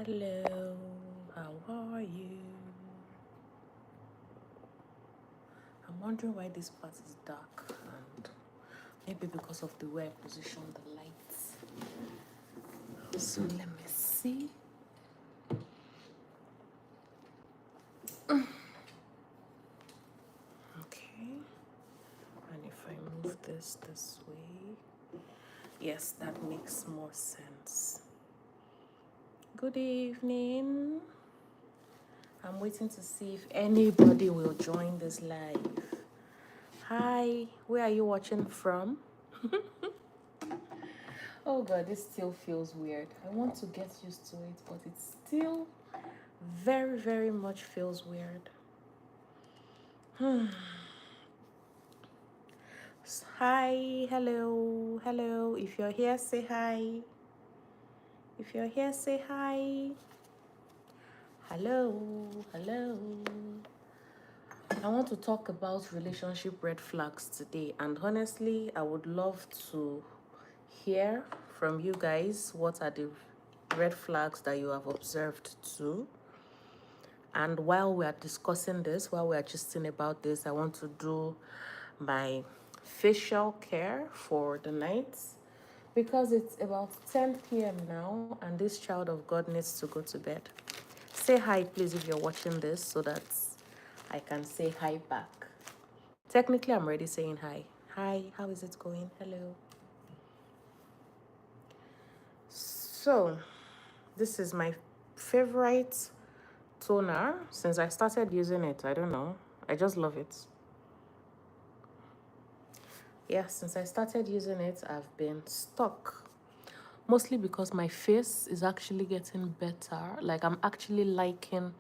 Hello, how are you? I'm wondering why this part is dark and maybe because of the way I position the lights. So let me see. Okay, and if I move this way, yes, that makes more sense. Good evening. I'm waiting to see if anybody will join this live. Hi, where are you watching from? Oh god, this still feels weird. I want to get used to it, but it still very, very much feels weird. Hi, hello, hello. If you're here, say hi. If you're here, say hi. Hello, hello. I want to talk about relationship red flags today, and honestly, I would love to hear from you guys what are the red flags that you have observed too. And while we are discussing this, while we are gisting about this, I want to do my facial care for the night because it's about 10 p.m. now and this child of God needs to go to bed. Say hi, please, if you're watching this so that I can say hi back. Technically, I'm already saying hi. Hi, how is it going? Hello. So, this is my favorite toner since I started using it. I don't know. I just love it. Yeah, since I started using it, I've been stuck. Mostly because my face is actually getting better. Like, I'm actually liking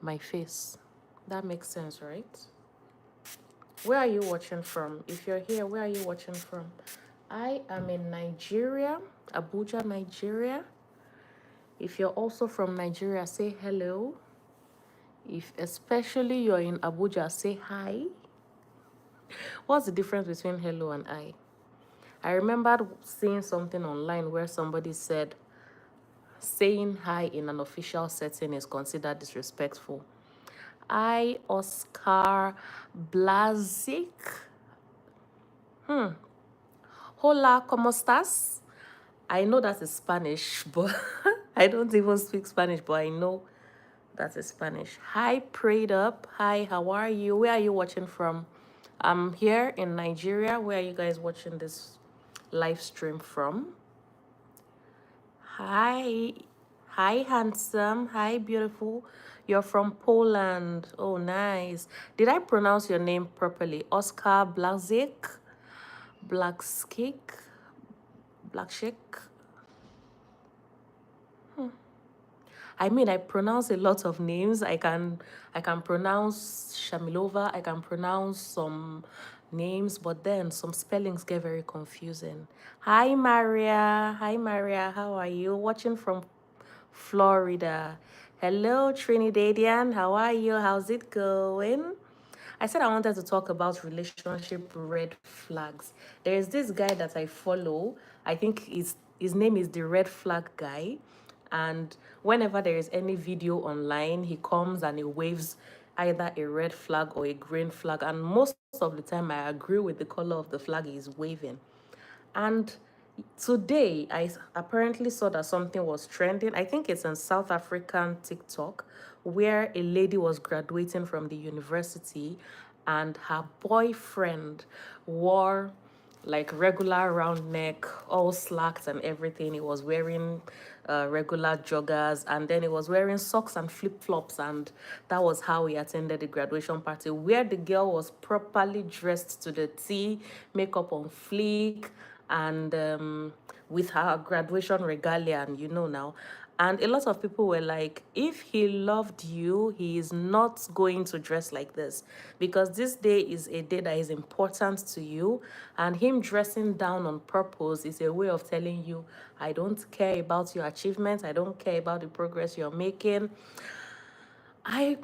my face. That makes sense, right? Where are you watching from? If you're here, where are you watching from? I am in Nigeria, Abuja, Nigeria. If you're also from Nigeria, say hello. If especially you're in Abuja, say hi. What's the difference between hello and I? I remembered seeing something online where somebody said saying hi in an official setting is considered disrespectful. I, Oscar Blazik. Hola, ¿cómo estás? I know that is Spanish, but I don't even speak Spanish, but I know that is Spanish. Hi, Prayed Up. Hi, how are you? Where are you watching from? I'm here in Nigeria. Where are you guys watching this live stream from? Hi. Hi, handsome. Hi, beautiful. You're from Poland. Oh, nice. Did I pronounce your name properly? Oscar Blazik? Blackskik? Blackshik? I mean, I pronounce a lot of names. I can pronounce Shamilova. I can pronounce some names, but then some spellings get very confusing. Hi, Maria. Hi, Maria. How are you? Watching from Florida. Hello, Trinidadian. How are you? How's it going? I said I wanted to talk about relationship red flags. There is this guy that I follow. I think his name is the Red Flag Guy. And whenever there is any video online, he comes and he waves either a red flag or a green flag. And most of the time, I agree with the color of the flag he's waving. And today, I apparently saw that something was trending. I think it's on South African TikTok, where a lady was graduating from the university and her boyfriend wore like regular round neck, all slacked and everything. He was wearing regular joggers and then he was wearing socks and flip-flops, and that was how he attended the graduation party, where the girl was properly dressed to the T, makeup on fleek, and with her graduation regalia, and now. And a lot of people were like, if he loved you, he is not going to dress like this, because this day is a day that is important to you. And him dressing down on purpose is a way of telling you, I don't care about your achievements. I don't care about the progress you're making. I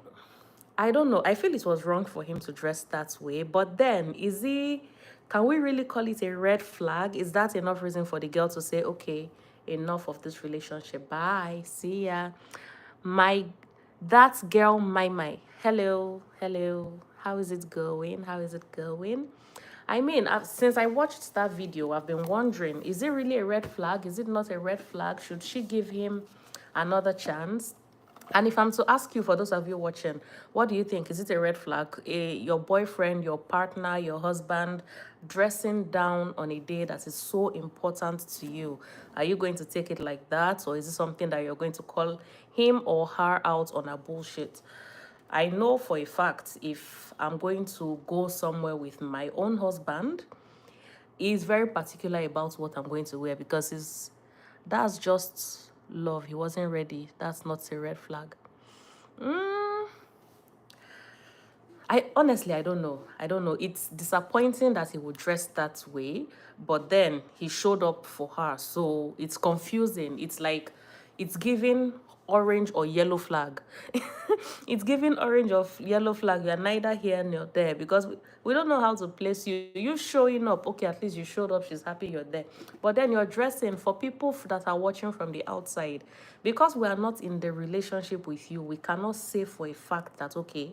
I don't know. I feel it was wrong for him to dress that way. But then, can we really call it a red flag? Is that enough reason for the girl to say, okay, Enough of this relationship. Bye. See ya. My that girl my. Hello, hello. How is it going? How is it going? I mean, since I watched that video, I've been wondering, is it really a red flag? Is it not a red flag? Should she give him another chance? And if I'm to ask you, for those of you watching, what do you think? Is it a red flag? Your boyfriend, your partner, your husband dressing down on a day that is so important to you? Are you going to take it like that? Or is it something that you're going to call him or her out on a bullshit? I know for a fact if I'm going to go somewhere with my own husband, he's very particular about what I'm going to wear because that's just love. He wasn't ready. That's not a red flag. I honestly, I don't know. I don't know. It's disappointing that he would dress that way, but then he showed up for her. So it's confusing. It's like it's giving orange or yellow flag. It's giving orange or yellow flag. You're neither here nor there because we don't know how to place you. You showing up, okay, at least you showed up. She's happy you're there. But then you're dressing for people that are watching from the outside. Because we are not in the relationship with you, we cannot say for a fact that, okay,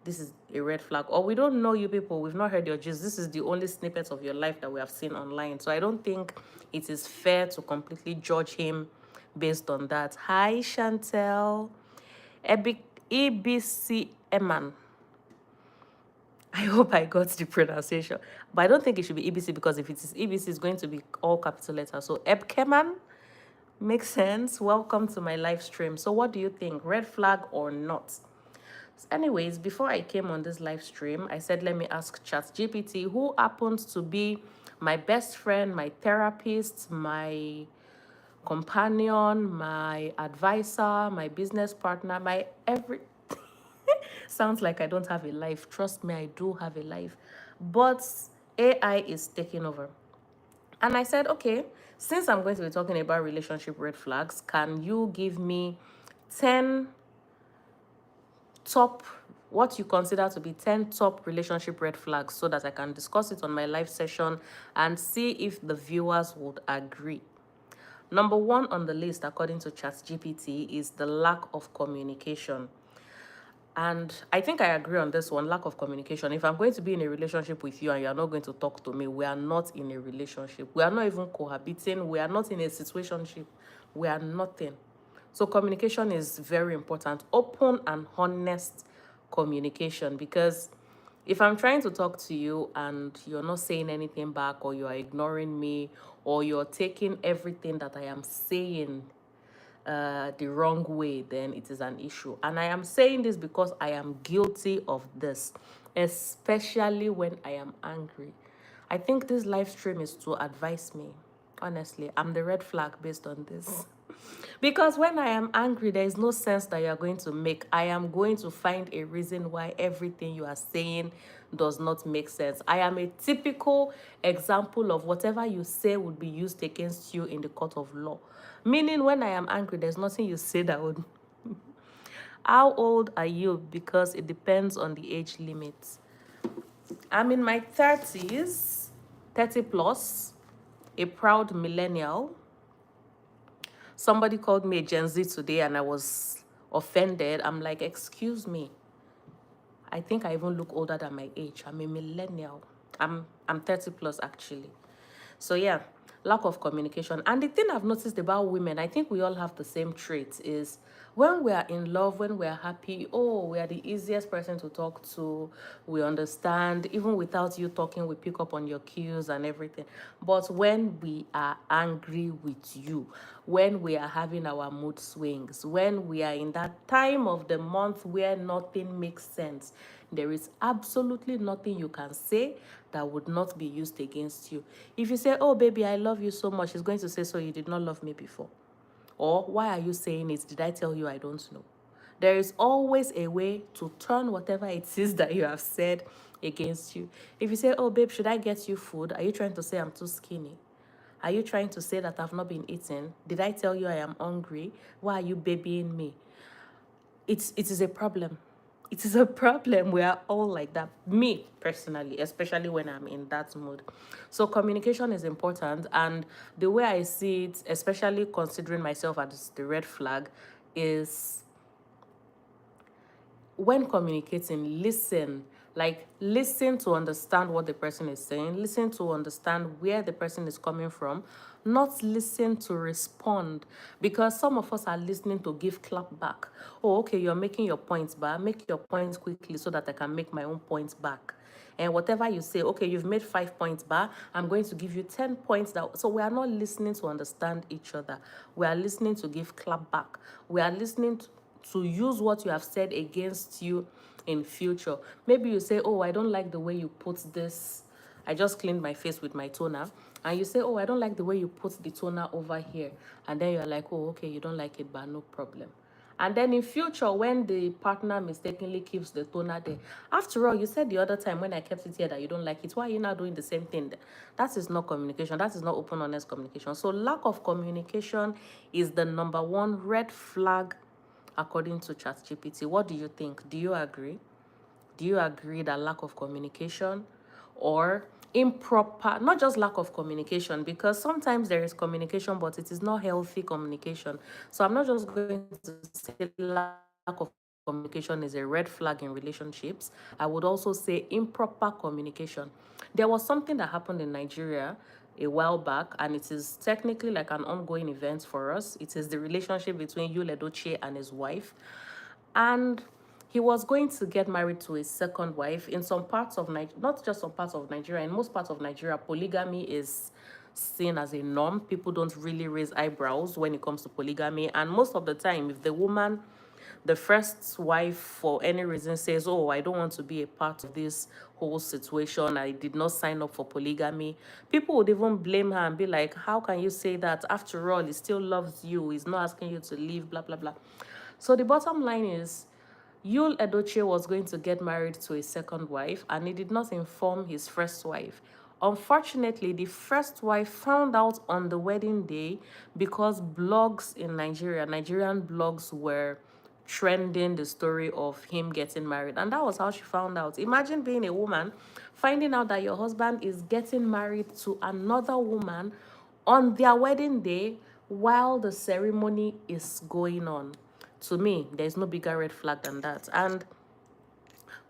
this is a red flag, or we don't know you people, we've not heard your gist, this is the only snippet of your life that we have seen online. So I don't think it is fair to completely judge him based on that. Hi Chantel. EBC Eman. I hope I got the pronunciation, but I don't think it should be EBC because if it is EBC, it's going to be all capital letters. So Ebkeman makes sense. Welcome to my live stream. So what do you think, red flag or not? Anyways, before I came on this live stream, I said, let me ask ChatGPT, who happens to be my best friend, my therapist, my companion, my advisor, my business partner, my every... Sounds like I don't have a life. Trust me, I do have a life. But AI is taking over. And I said, okay, since I'm going to be talking about relationship red flags, can you give me 10 top, what you consider to be 10 top relationship red flags so that I can discuss it on my live session and see if the viewers would agree. Number one on the list, according to ChatGPT, is the lack of communication. And I think I agree on this one, lack of communication. If I'm going to be in a relationship with you and you're not going to talk to me, we are not in a relationship. We are not even cohabiting. We are not in a situationship. We are nothing. So communication is very important. Open and honest communication, because if I'm trying to talk to you and you're not saying anything back, or you are ignoring me, or you're taking everything that I am saying the wrong way, then it is an issue. And I am saying this because I am guilty of this, especially when I am angry. I think this live stream is to advise me. Honestly, I'm the red flag based on this. Because when I am angry, there is no sense that you are going to make. I am going to find a reason why everything you are saying does not make sense. I am a typical example of whatever you say would be used against you in the court of law. Meaning, when I am angry, there's nothing you say that would... How old are you? Because it depends on the age limit. I'm in my 30s, 30 plus, a proud millennial. Somebody called me a Gen Z today and I was offended. I'm like, excuse me. I think I even look older than my age. I'm a millennial. I'm 30 plus actually. So yeah, lack of communication. And the thing I've noticed about women, I think we all have the same traits, is when we are in love, when we are happy, oh, we are the easiest person to talk to. We understand. Even without you talking, we pick up on your cues and everything. But when we are angry with you, when we are having our mood swings, when we are in that time of the month where nothing makes sense, there is absolutely nothing you can say that would not be used against you. If you say, oh, baby, I love you so much, he's going to say, so you did not love me before. Or, why are you saying it? Did I tell you I don't know? There is always a way to turn whatever it is that you have said against you. If you say, oh, babe, should I get you food? Are you trying to say I'm too skinny? Are you trying to say that I've not been eating? Did I tell you I am hungry? Why are you babying me? It is a problem. It is a problem. We are all like that. Me personally, especially when I'm in that mood. So communication is important, and the way I see it, especially considering myself as the red flag, is when communicating, listen. Like, listen to understand what the person is saying, listen to understand where the person is coming from, not listen to respond. Because some of us are listening to give clap back. Oh, okay, you're making your points, but make your points quickly so that I can make my own points back. And whatever you say, okay, you've made 5 points back, I'm going to give you 10 points. So we are not listening to understand each other. We are listening to give clap back. We are listening to use what you have said against you in future. Maybe you say, oh, I don't like the way you put this. I just cleaned my face with my toner. And you say, oh, I don't like the way you put the toner over here. And then you're like, oh, okay, you don't like it, but no problem. And then in future, when the partner mistakenly keeps the toner there, after all, you said the other time when I kept it here that you don't like it. Why are you now doing the same thing? That is not communication. That is not open, honest communication. So lack of communication is the number one red flag according to ChatGPT. What do you think? Do you agree? Do you agree that lack of communication or improper, not just lack of communication, because sometimes there is communication, but it is not healthy communication. So I'm not just going to say lack of communication is a red flag in relationships. I would also say improper communication. There was something that happened in Nigeria a while back, and it is technically like an ongoing event for us. It is the relationship between Yul Edochie and his wife. And he was going to get married to his second wife. In some parts of Nigeria, not just some parts of Nigeria, in most parts of Nigeria, polygamy is seen as a norm. People don't really raise eyebrows when it comes to polygamy. And most of the time, if the woman, the first wife, for any reason says, oh, I don't want to be a part of this whole situation, I did not sign up for polygamy, people would even blame her and be like, how can you say that? After all, he still loves you, he's not asking you to leave, blah blah blah. So the bottom line is, Yul Edochie was going to get married to a second wife, and he did not inform his first wife. Unfortunately, the first wife found out on the wedding day because blogs in Nigeria, Nigerian blogs were trending the story of him getting married. And that was how she found out. Imagine being a woman, finding out that your husband is getting married to another woman on their wedding day while the ceremony is going on. To me, there's no bigger red flag than that. And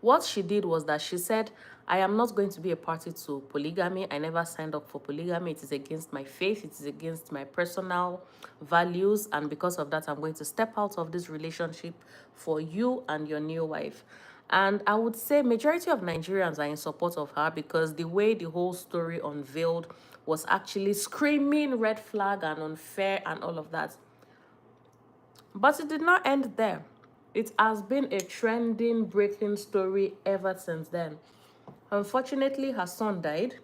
what she did was that she said, I am not going to be a party to polygamy. I never signed up for polygamy. It is against my faith. It is against my personal values. And because of that, I'm going to step out of this relationship for you and your new wife. And I would say majority of Nigerians are in support of her, because the way the whole story unveiled was actually screaming red flag and unfair and all of that. But it did not end there. It has been a trending, breaking story ever since then. Unfortunately, her son died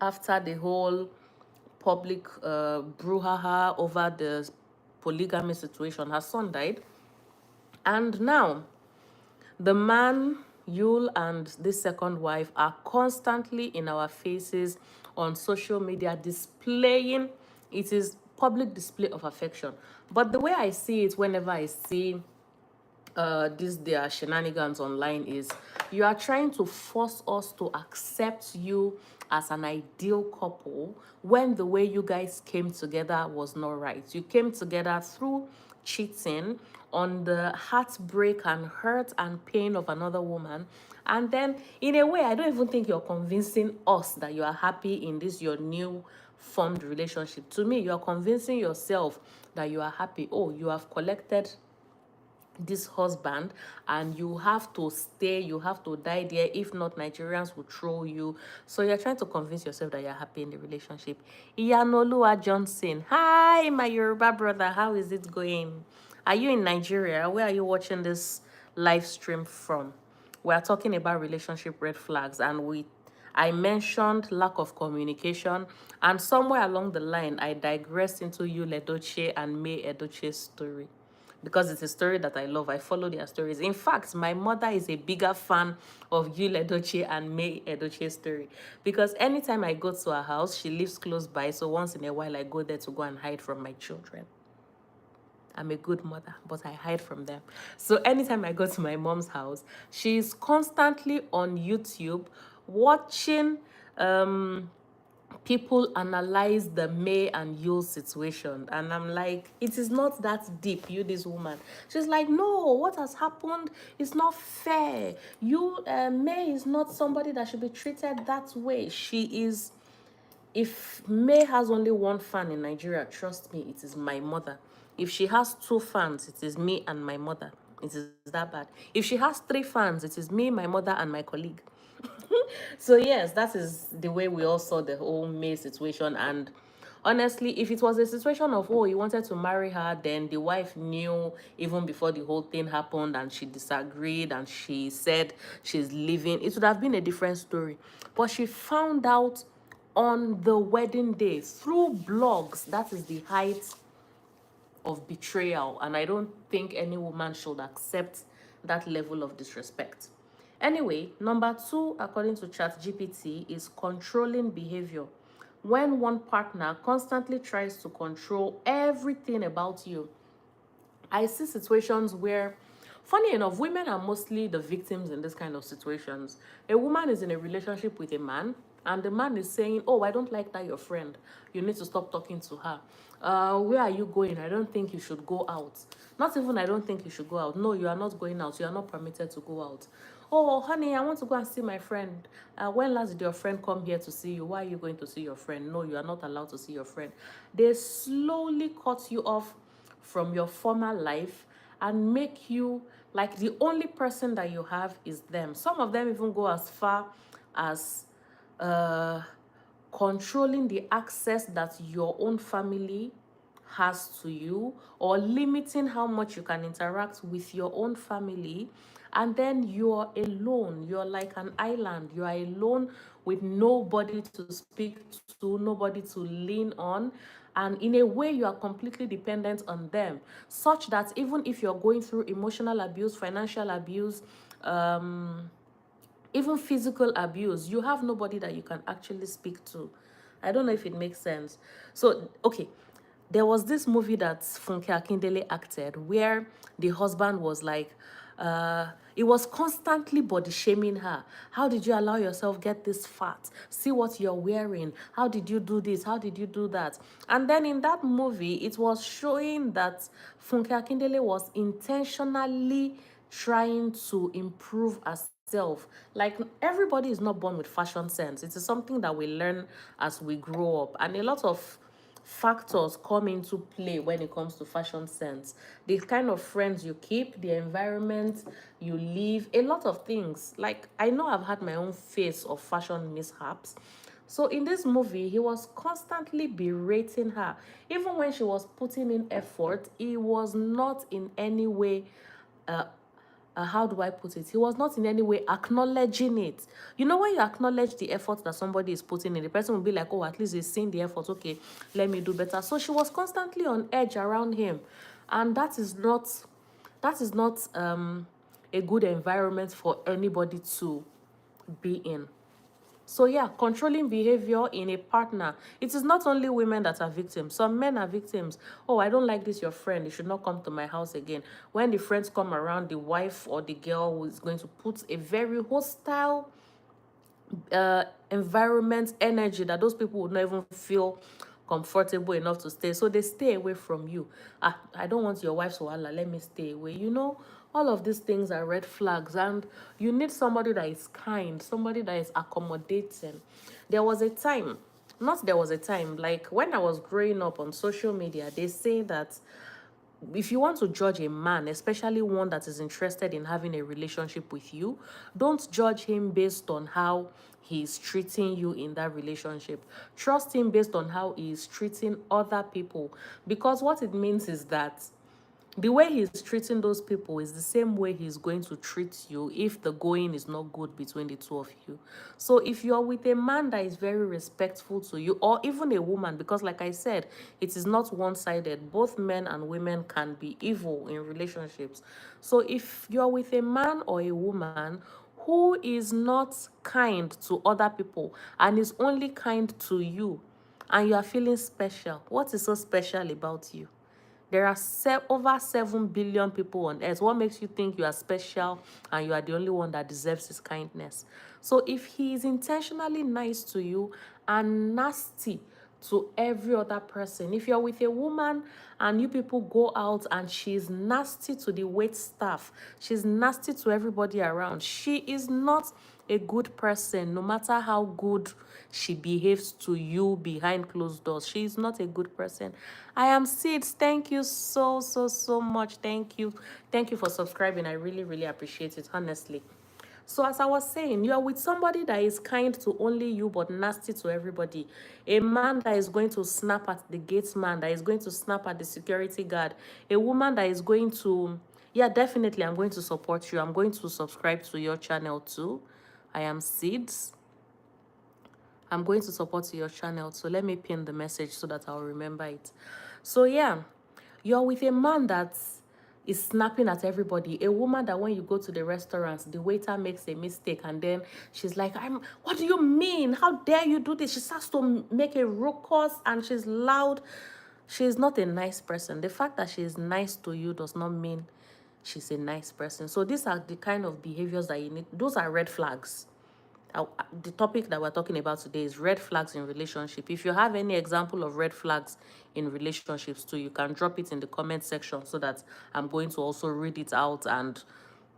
after the whole public brouhaha over the polygamy situation. Her son died. And now, the man, Yul, and this second wife are constantly in our faces on social media displaying, it is public display of affection. But the way I see it whenever I see these their shenanigans online is, you are trying to force us to accept you as an ideal couple when the way you guys came together was not right. You came together through cheating, on the heartbreak and hurt and pain of another woman. And then in a way, I don't even think you're convincing us that you are happy in this your new formed relationship. To me, you're convincing yourself that you are happy. Oh, you have collected this husband and you have to stay, you have to die there. If not, Nigerians will throw you. So you're trying to convince yourself that you're happy in the relationship. Iyanolua Johnson, hi my Yoruba brother, how is it going? Are you in Nigeria? Where are you watching this live stream from? We are talking about relationship red flags, and I mentioned lack of communication, and somewhere along the line I digressed into Yul Edochie and May Edochie's story, because it's a story that I love. I follow their stories. In fact, my mother is a bigger fan of Yul Edochie and May Edochie's story, because anytime I go to her house, she lives close by. So once in a while, I go there to go and hide from my children. I'm a good mother, but I hide from them. So anytime I go to my mom's house, she's constantly on YouTube watching people analyze the May and Yul situation. And I'm like, it is not that deep, you, this woman. She's like, no, what has happened is not fair. May is not somebody that should be treated that way. She is, if May has only one fan in Nigeria, trust me, it is my mother. If she has 2 fans, it is me and my mother. It is that bad. If she has 3 fans, it is me, my mother, and my colleague. So yes, that is the way we all saw the whole May situation. And honestly, if it was a situation of, oh, he wanted to marry her, then the wife knew even before the whole thing happened and she disagreed and she said she's leaving, it would have been a different story. But she found out on the wedding day through blogs. That is the height of betrayal, and I don't think any woman should accept that level of disrespect. Anyway, number 2, according to ChatGPT, is controlling behavior. When one partner constantly tries to control everything about you. I see situations where, funny enough, women are mostly the victims in this kind of situations. A woman is in a relationship with a man, and the man is saying, oh, I don't like that your friend. You need to stop talking to her. Where are you going? I don't think you should go out. Not even I don't think you should go out. No, you are not going out. You are not permitted to go out. Oh, honey, I want to go and see my friend. When last did your friend come here to see you? Why are you going to see your friend? No, you are not allowed to see your friend. They slowly cut you off from your former life and make you like the only person that you have is them. Some of them even go as far as uh, controlling the access that your own family has to you, or limiting how much you can interact with your own family. And then you're alone, you're like an island, you are alone with nobody to speak to, nobody to lean on, and in a way you are completely dependent on them, such that even if you're going through emotional abuse, financial abuse, even physical abuse, you have nobody that you can actually speak to. I don't know if it makes sense. So, okay, there was this movie that Funke Akindele acted where the husband was like, it was constantly body shaming her. How did you allow yourself get this fat? See what you're wearing. How did you do this? How did you do that? And then in that movie, it was showing that Funke Akindele was intentionally trying to improve herself. Like, everybody is not born with fashion sense. It is something that we learn as we grow up, and a lot of factors come into play when it comes to fashion sense. The kind of friends you keep, the environment you live, a lot of things. Like, I know I've had my own phase of fashion mishaps. So in this movie, he was constantly berating her. Even when she was putting in effort, he was not in any way how do I put it? He was not in any way acknowledging it. You know, when you acknowledge the effort that somebody is putting in, the person will be like, oh, at least he's seeing the effort. Okay, let me do better. So she was constantly on edge around him. And that is not a good environment for anybody to be in. So yeah, controlling behavior in a partner. It is not only women that are victims. Some men are victims. Oh, I don't like this, your friend. You should not come to my house again. When the friends come around, the wife or the girl is going to put a very hostile environment, energy, that those people would not even feel comfortable enough to stay. So they stay away from you. I don't want your wife's wahala, let me stay away. You know, all of these things are red flags, and you need somebody that is kind, somebody that is accommodating. There was a time, not there was a time, like when I was growing up on social media, they say that if you want to judge a man, especially one that is interested in having a relationship with you, don't judge him based on how he's treating you in that relationship. Trust him based on how he is treating other people. Because what it means is that the way he's treating those people is the same way he's going to treat you if the going is not good between the two of you. So if you're with a man that is very respectful to you, or even a woman, because like I said, it is not one-sided. Both men and women can be evil in relationships. So if you're with a man or a woman who is not kind to other people and is only kind to you, and you are feeling special, what is so special about you? There are over 7 billion people on earth. What makes you think you are special and you are the only one that deserves his kindness? So if he is intentionally nice to you and nasty to every other person, if you're with a woman and you people go out and she's nasty to the wait staff, she's nasty to everybody around, she is not a good person. No matter how good she behaves to you behind closed doors, she is not a good person. I am Seeds. Thank you so much. Thank you for subscribing. I really appreciate it, honestly. So as I was saying, you are with somebody that is kind to only you but nasty to everybody. A man that is going to snap at the gate man, that is going to snap at the security guard. A woman that is going to, yeah, definitely I'm going to support you. I'm going to subscribe to your channel too. I am Seeds. I'm going to support your channel. So let me pin the message so that I'll remember it. So yeah, you're with a man that is snapping at everybody. A woman that when you go to the restaurant, the waiter makes a mistake and then she's like, what do you mean? How dare you do this? She starts to make a ruckus and she's loud. She's not a nice person. The fact that she is nice to you does not mean she's a nice person. So these are the kind of behaviors that you need. Those are red flags. The topic that we're talking about today is red flags in relationship. If you have any example of red flags in relationships too, you can drop it in the comment section so that I'm going to also read it out and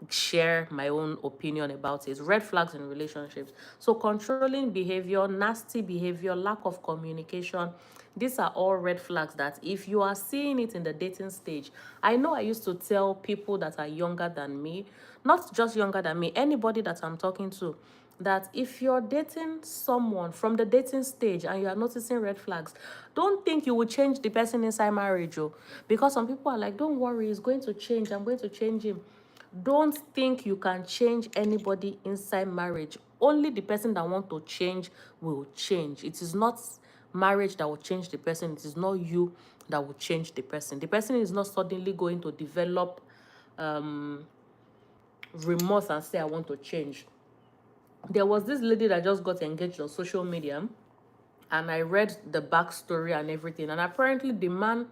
share my own opinion about it. Red flags in relationships. So controlling behavior, nasty behavior, lack of communication, these are all red flags that if you are seeing it in the dating stage. I know I used to tell people that are younger than me, not just younger than me, anybody that I'm talking to, that if you're dating someone from the dating stage and you are noticing red flags, don't think you will change the person inside marriage. Because some people are like, don't worry, he's going to change, I'm going to change him. Don't think you can change anybody inside marriage. Only the person that wants to change will change. It is not marriage that will change the person. It is not you that will change the person. The person is not suddenly going to develop remorse and say, I want to change. There was this lady that just got engaged on social media, and I read the backstory and everything, and apparently the man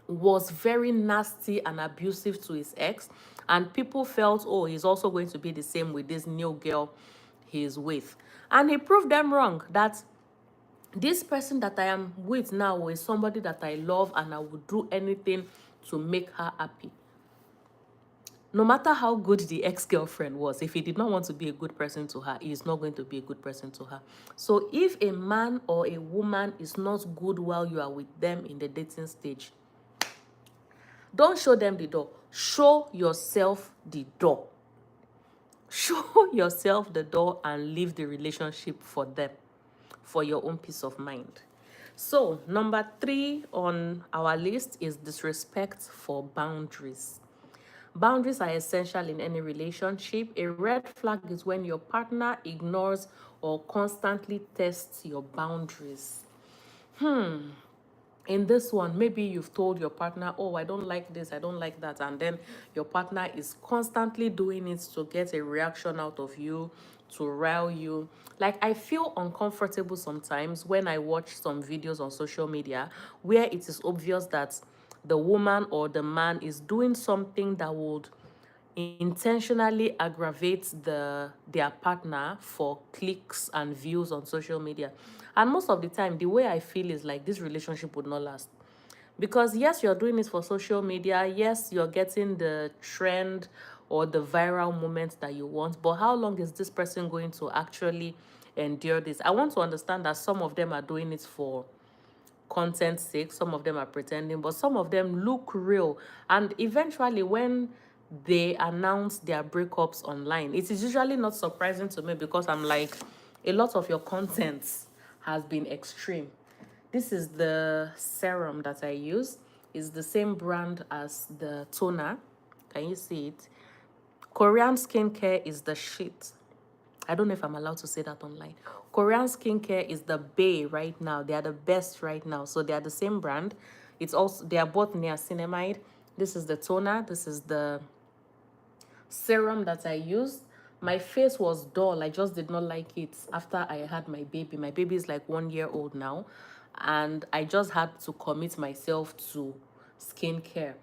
was very nasty and abusive to his ex, and people felt, oh, he's also going to be the same with this new girl he's with. And he proved them wrong, that this person that I am with now is somebody that I love and I would do anything to make her happy. No matter how good the ex-girlfriend was, if he did not want to be a good person to her, he is not going to be a good person to her. So if a man or a woman is not good while you are with them in the dating stage, don't show them the door. Show yourself the door. Show yourself the door and leave the relationship for them, for your own peace of mind. So number 3 on our list is disrespect for boundaries. Boundaries are essential in any relationship. A red flag is when your partner ignores or constantly tests your boundaries. In this one, maybe you've told your partner, oh, I don't like this, I don't like that, and then your partner is constantly doing it to get a reaction out of you, to rile you. Like, I feel uncomfortable sometimes when I watch some videos on social media where it is obvious that the woman or the man is doing something that would intentionally aggravate their partner for clicks and views on social media. And most of the time, the way I feel is like this relationship would not last. Because yes, you're doing it for social media. Yes, you're getting the trend or the viral moment that you want. But how long is this person going to actually endure this? I want to understand that some of them are doing it for content's sake, some of them are pretending, but some of them look real. And eventually, when they announce their breakups online, it is usually not surprising to me, because I'm like, a lot of your content has been extreme. This is the serum that I use. It's the same brand as the toner. Can you see it? Korean skincare is the shit. I don't know if I'm allowed to say that online. Korean skincare is the bae right now. They are the best right now. So they are the same brand. It's also, they are both niacinamide. This is the toner. This is the serum that I used. My face was dull. I just did not like it after I had my baby. My baby is like 1 year old now. And I just had to commit myself to skincare.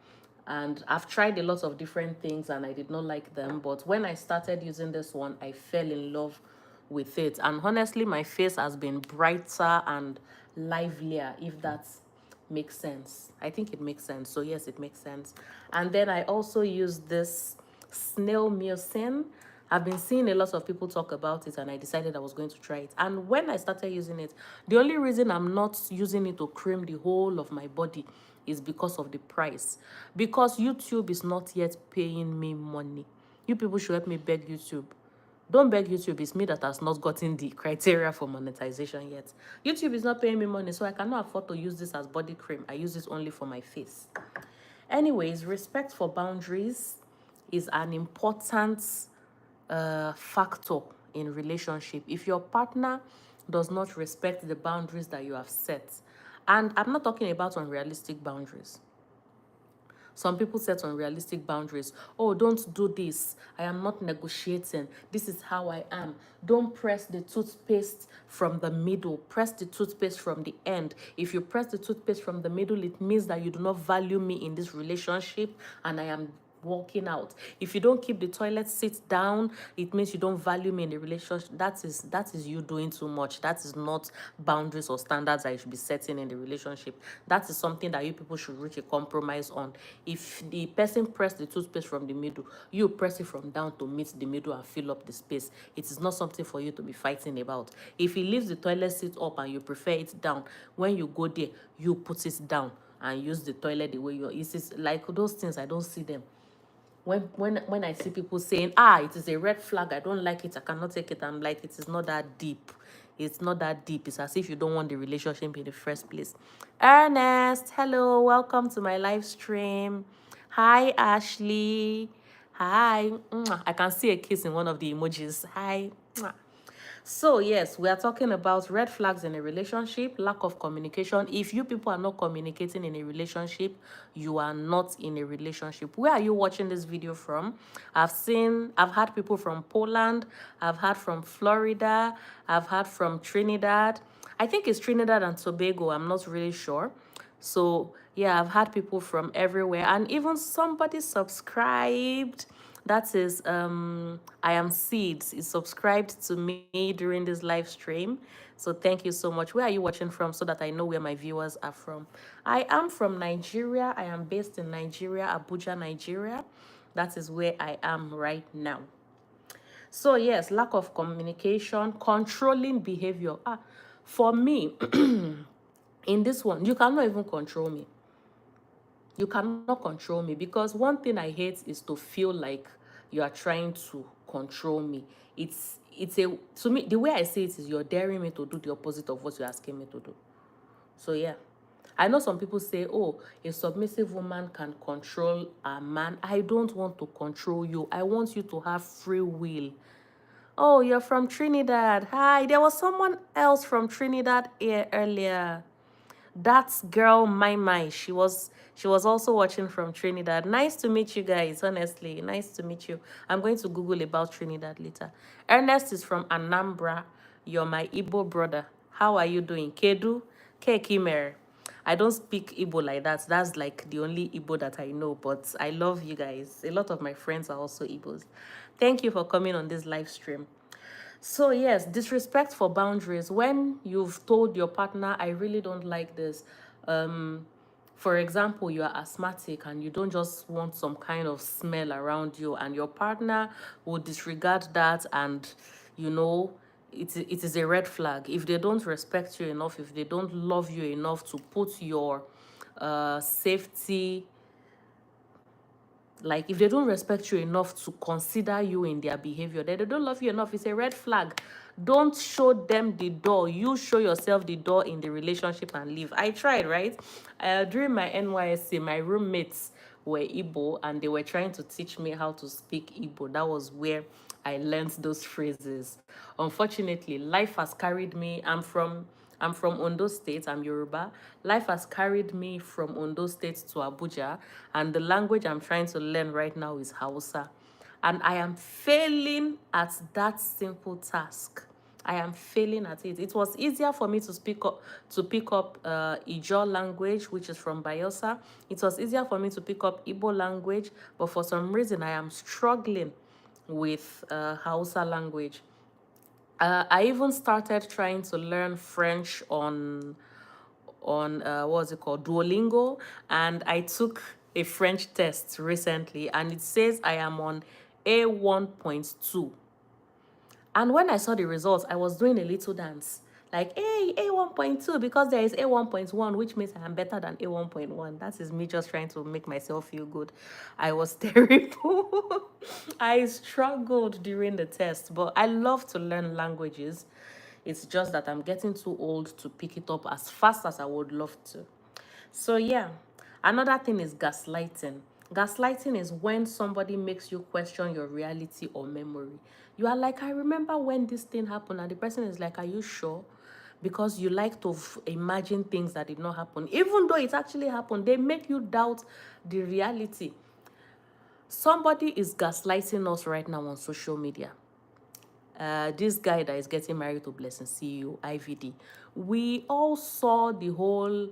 And I've tried a lot of different things and I did not like them. But when I started using this one, I fell in love with it. And honestly, my face has been brighter and livelier, if that makes sense. I think it makes sense. So yes, it makes sense. And then I also use this snail mucin. I've been seeing a lot of people talk about it and I decided I was going to try it. And when I started using it, the only reason I'm not using it to cream the whole of my body is because of the price. Because YouTube is not yet paying me money. You people should help me beg YouTube. Don't beg YouTube. It's me that has not gotten the criteria for monetization yet. YouTube is not paying me money, so I cannot afford to use this as body cream. I use this only for my face. Anyways, respect for boundaries is an important factor in relationship. If your partner does not respect the boundaries that you have set, and I'm not talking about unrealistic boundaries. Some people set unrealistic boundaries. Oh, don't do this. I am not negotiating. This is how I am. Don't press the toothpaste from the middle. Press the toothpaste from the end. If you press the toothpaste from the middle, it means that you do not value me in this relationship and I am walking out. If you don't keep the toilet seat down, it means you don't value me in the relationship. That is you doing too much. That is not boundaries or standards that you should be setting in the relationship. That is something that you people should reach a compromise on. If the person press the toothpaste from the middle, you press it from down to meet the middle and fill up the space. It is not something for you to be fighting about. If he leaves the toilet seat up and you prefer it down, when you go there, you put it down and use the toilet the way you are. It's like those things, I don't see them. When I see people saying, it is a red flag, I don't like it, I cannot take it, I'm like, it is not that deep. It's not that deep. It's as if you don't want the relationship in the first place. Ernest, hello, welcome to my live stream. Hi, Ashley. Hi. Mwah. I can see a kiss in one of the emojis. Hi. Mwah. So yes, we are talking about red flags in a relationship, lack of communication. If you people are not communicating in a relationship, you are not in a relationship. Where are you watching this video from? I've had people from Poland, I've had from Florida, I've had from Trinidad. I think it's Trinidad and Tobago, I'm not really sure. So yeah, I've had people from everywhere and even somebody subscribed. That is I am Seeds is subscribed to me during this live stream. So thank you so much. Where are you watching from so that I know where my viewers are from? I am from Nigeria. I am based in Nigeria, Abuja, Nigeria. That is where I am right now. So yes, lack of communication, controlling behavior. For me, in this one, you cannot even control me. You cannot control me because one thing I hate is to feel like you are trying to control me. It's a to me, the way I say it is you're daring me to do the opposite of what you're asking me to do. So yeah. I know some people say, oh, a submissive woman can control a man. I don't want to control you. I want you to have free will. Oh, you're from Trinidad. Hi, there was someone else from Trinidad here earlier. That's girl my. She was also watching from Trinidad. Nice to meet you guys, honestly. Nice to meet you. I'm going to Google about Trinidad later. Ernest is from Anambra. You're my Igbo brother. How are you doing? Kedu? Kekimer. I don't speak Igbo like that. That's like the only Igbo that I know, but I love you guys. A lot of my friends are also Igbos. Thank you for coming on this live stream. So yes, disrespect for boundaries. When you've told your partner, I really don't like this. For example, you are asthmatic and you don't just want some kind of smell around you, and your partner will disregard that, and you know, it is a red flag. If they don't respect you enough, if they don't love you enough to put your safety, like if they don't respect you enough to consider you in their behavior, then they don't love you enough. It's a red flag. Don't show them the door. You show yourself the door in the relationship and leave. I tried, right? During my NYSC, my roommates were Igbo and they were trying to teach me how to speak Igbo. That was where I learned those phrases. Unfortunately, life has carried me. I'm from Ondo State, I'm Yoruba. Life has carried me from Ondo State to Abuja, and the language I'm trying to learn right now is Hausa. And I am failing at that simple task. I am failing at it. It was easier for me to pick up Ijaw language, which is from Bayelsa. It was easier for me to pick up Igbo language, but for some reason I am struggling with Hausa language. I even started trying to learn French on what's it called, Duolingo, and I took a French test recently, and it says I am on A1.2. And when I saw the results, I was doing a little dance. Like, hey, A1.2, because there is A1.1, which means I am better than A1.1. That is me just trying to make myself feel good. I was terrible. I struggled during the test, but I love to learn languages. It's just that I'm getting too old to pick it up as fast as I would love to. So yeah, another thing is gaslighting. Gaslighting is when somebody makes you question your reality or memory. You are like, I remember when this thing happened, and the person is like, are you sure? Because you like to imagine things that did not happen. Even though it actually happened, they make you doubt the reality. Somebody is gaslighting us right now on social media. This guy that is getting married to Blessing CEO, IVD, we all saw the whole,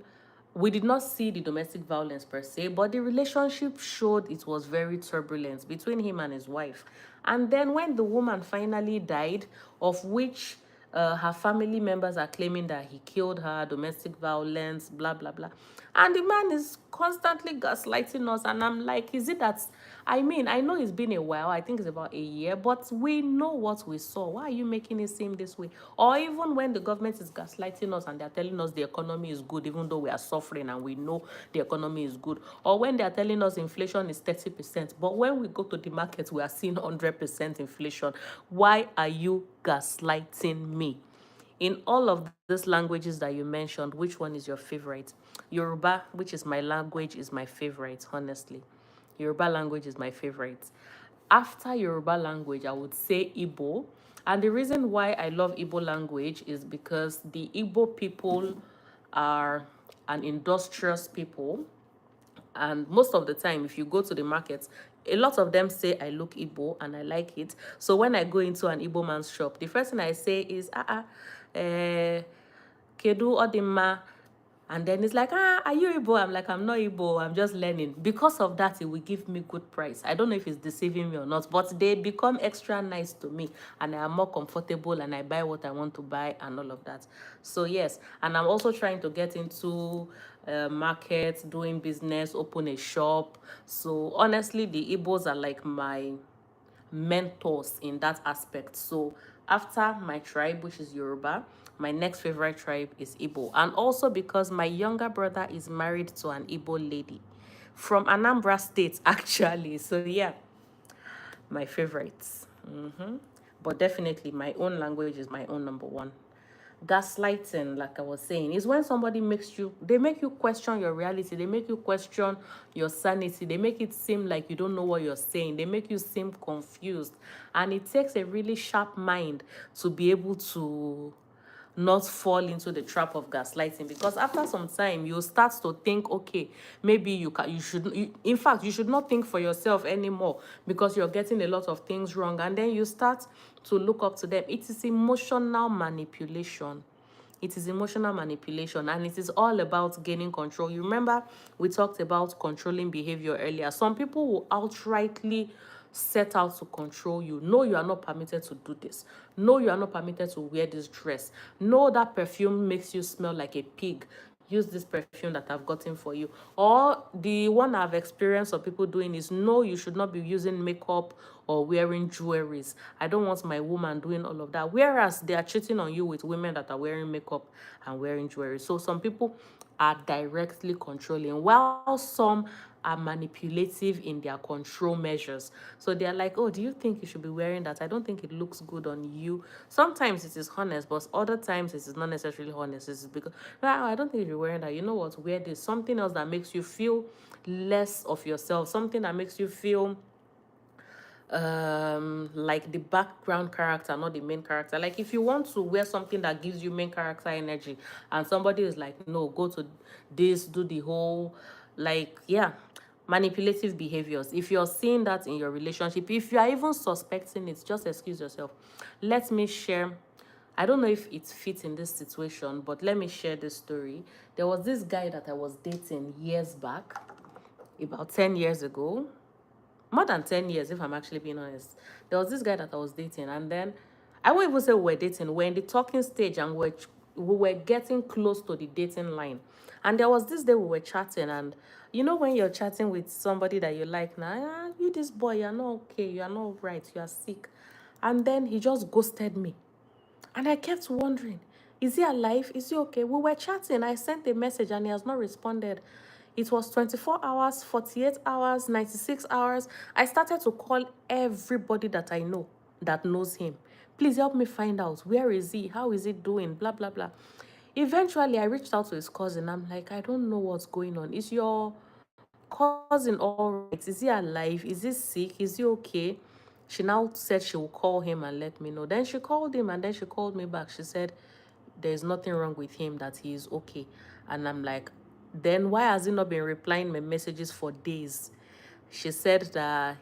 we did not see the domestic violence per se, but the relationship showed it was very turbulent between him and his wife. And then when the woman finally died, of which her family members are claiming that he killed her, domestic violence, blah, blah, blah. And the man is constantly gaslighting us. And I'm like, is it that, I mean, I know it's been a while. I think it's about a year, but we know what we saw. Why are you making it seem this way? Or even when the government is gaslighting us and they're telling us the economy is good, even though we are suffering and we know the economy is good. Or when they're telling us inflation is 30%, but when we go to the market, we are seeing 100% inflation. Why are you gaslighting me? In all of these languages that you mentioned, which one is your favorite? Yoruba, which is my language, is my favorite, honestly. Yoruba language is my favorite. After Yoruba language, I would say Igbo. And the reason why I love Igbo language is because the Igbo people are an industrious people. And most of the time, if you go to the market, a lot of them say I look Igbo and I like it. So when I go into an Igbo man's shop, the first thing I say is, kedu odima. And then it's like, are you Igbo? I'm like, I'm not Igbo, I'm just learning. Because of that, it will give me good price. I don't know if it's deceiving me or not, but they become extra nice to me and I am more comfortable and I buy what I want to buy and all of that. So yes, and I'm also trying to get into market, doing business, open a shop. So honestly, the Igbos are like my mentors in that aspect. So after my tribe, which is Yoruba, my next favorite tribe is Igbo. And also because my younger brother is married to an Igbo lady from Anambra State, actually. So yeah, my favorites. But definitely my own language is my own number one. Gaslighting, like I was saying, is when somebody they make you question your reality, they make you question your sanity, they make it seem like you don't know what you're saying, they make you seem confused. And it takes a really sharp mind to be able to not fall into the trap of gaslighting, because after some time you start to think, okay, maybe in fact you should not think for yourself anymore because you're getting a lot of things wrong, and then you start to look up to them. It is emotional manipulation. It is emotional manipulation, and it is all about gaining control. You remember we talked about controlling behavior earlier. Some people will outrightly set out to control you. No, you are not permitted to do this. No, you are not permitted to wear this dress. No, that perfume makes you smell like a pig. Use this perfume that I've gotten for you. Or the one I've experienced of people doing is, no, you should not be using makeup or wearing jewelries. I don't want my woman doing all of that. Whereas they are cheating on you with women that are wearing makeup and wearing jewelry. So some people are directly controlling, while some are manipulative in their control measures. So they're like, oh, do you think you should be wearing that? I don't think it looks good on you. Sometimes it is honest, but other times it is not necessarily honest. It's because, no, I don't think you're wearing that. You know what? Wear this. Something else that makes you feel less of yourself. Something that makes you feel like the background character, not the main character. Like if you want to wear something that gives you main character energy and somebody is like, no, go to this, do the whole, like, yeah, manipulative behaviors. If you're seeing that in your relationship, if you are even suspecting it, just excuse yourself. Let me share I don't know if it fits in this situation, but let me share this story. There was this guy that I was dating years back, about 10 years ago, more than 10 years, if I'm actually being honest. There was this guy that I was dating, and then I won't even say we were dating. We're in the talking stage, and we were getting close to the dating line. And there was this day we were chatting, and you know when you're chatting with somebody that you like, now, you this boy, you're not okay, you're not right, you are sick. And then he just ghosted me. And I kept wondering, is he alive? Is he okay? We were chatting. I sent a message and he has not responded. It was 24 hours, 48 hours, 96 hours. I started to call everybody that I know that knows him. Please help me find out. Where is he? How is he doing? Blah, blah, blah. Eventually, I reached out to his cousin. I'm like, I don't know what's going on. Is your cousin all right? Is he alive? Is he sick? Is he okay? She now said she will call him and let me know. Then she called him and then she called me back. She said there's nothing wrong with him, that he is okay. And I'm like, then why has he not been replying my messages for days? She said that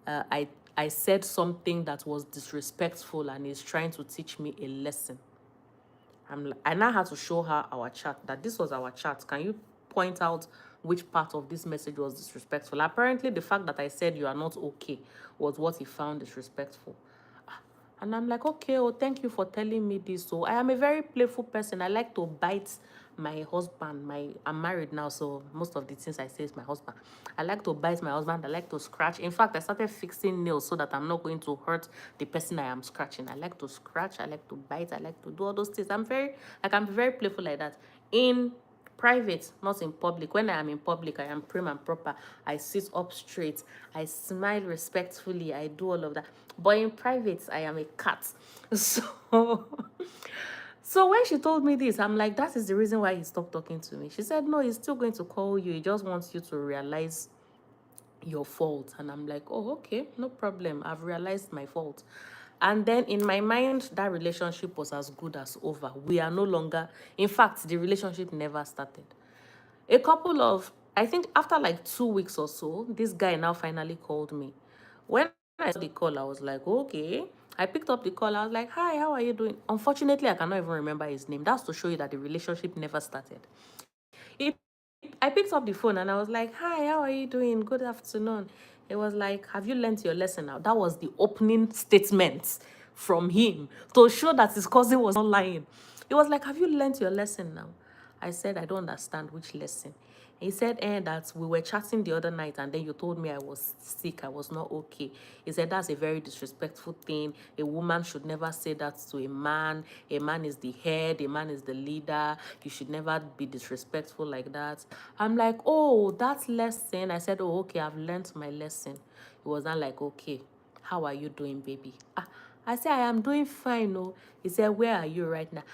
uh, I I said something that was disrespectful and he's trying to teach me a lesson. I now had to show her our chat, that this was our chat. Can you point out which part of this message was disrespectful? Apparently, the fact that I said you are not okay was what he found disrespectful. And I'm like, okay, oh, thank you for telling me this. So I am a very playful person. I like to bite my husband. I'm married now, so most of the things I say is my husband. I like to bite my husband. I like to scratch. In fact, I started fixing nails so that I'm not going to hurt the person I am scratching. I like to scratch. I like to bite. I like to do all those things. I'm very playful like that. In private, not in public. When I am in public, I am prim and proper. I sit up straight. I smile respectfully. I do all of that. But in private, I am a cat. So, so when she told me this, I'm like, that is the reason why he stopped talking to me. She said, no, he's still going to call you. He just wants you to realize your fault. And I'm like, oh, okay, no problem. I've realized my fault. And then in my mind, that relationship was as good as over. We are no longer, in fact, the relationship never started. A couple of, I think after like 2 weeks or so, this guy now finally called me. When I saw the call, I was like, okay. I picked up the call. I was like, hi, how are you doing? Unfortunately, I cannot even remember his name. That's to show you that the relationship never started. It, I picked up the phone and I was like, hi, how are you doing? Good afternoon. It was like, have you learnt your lesson now? That was the opening statement from him to show that his cousin was not lying. It was like, have you learnt your lesson now? I said, I don't understand which lesson. He said, that we were chatting the other night and then you told me I was sick, I was not okay. He said, that's a very disrespectful thing. A woman should never say that to a man. A man is the head, a man is the leader. You should never be disrespectful like that. I'm like, oh, that lesson. I said, oh, okay, I've learned my lesson. He was not like, okay, how are you doing, baby? I said, I am doing fine, no. He said, where are you right now?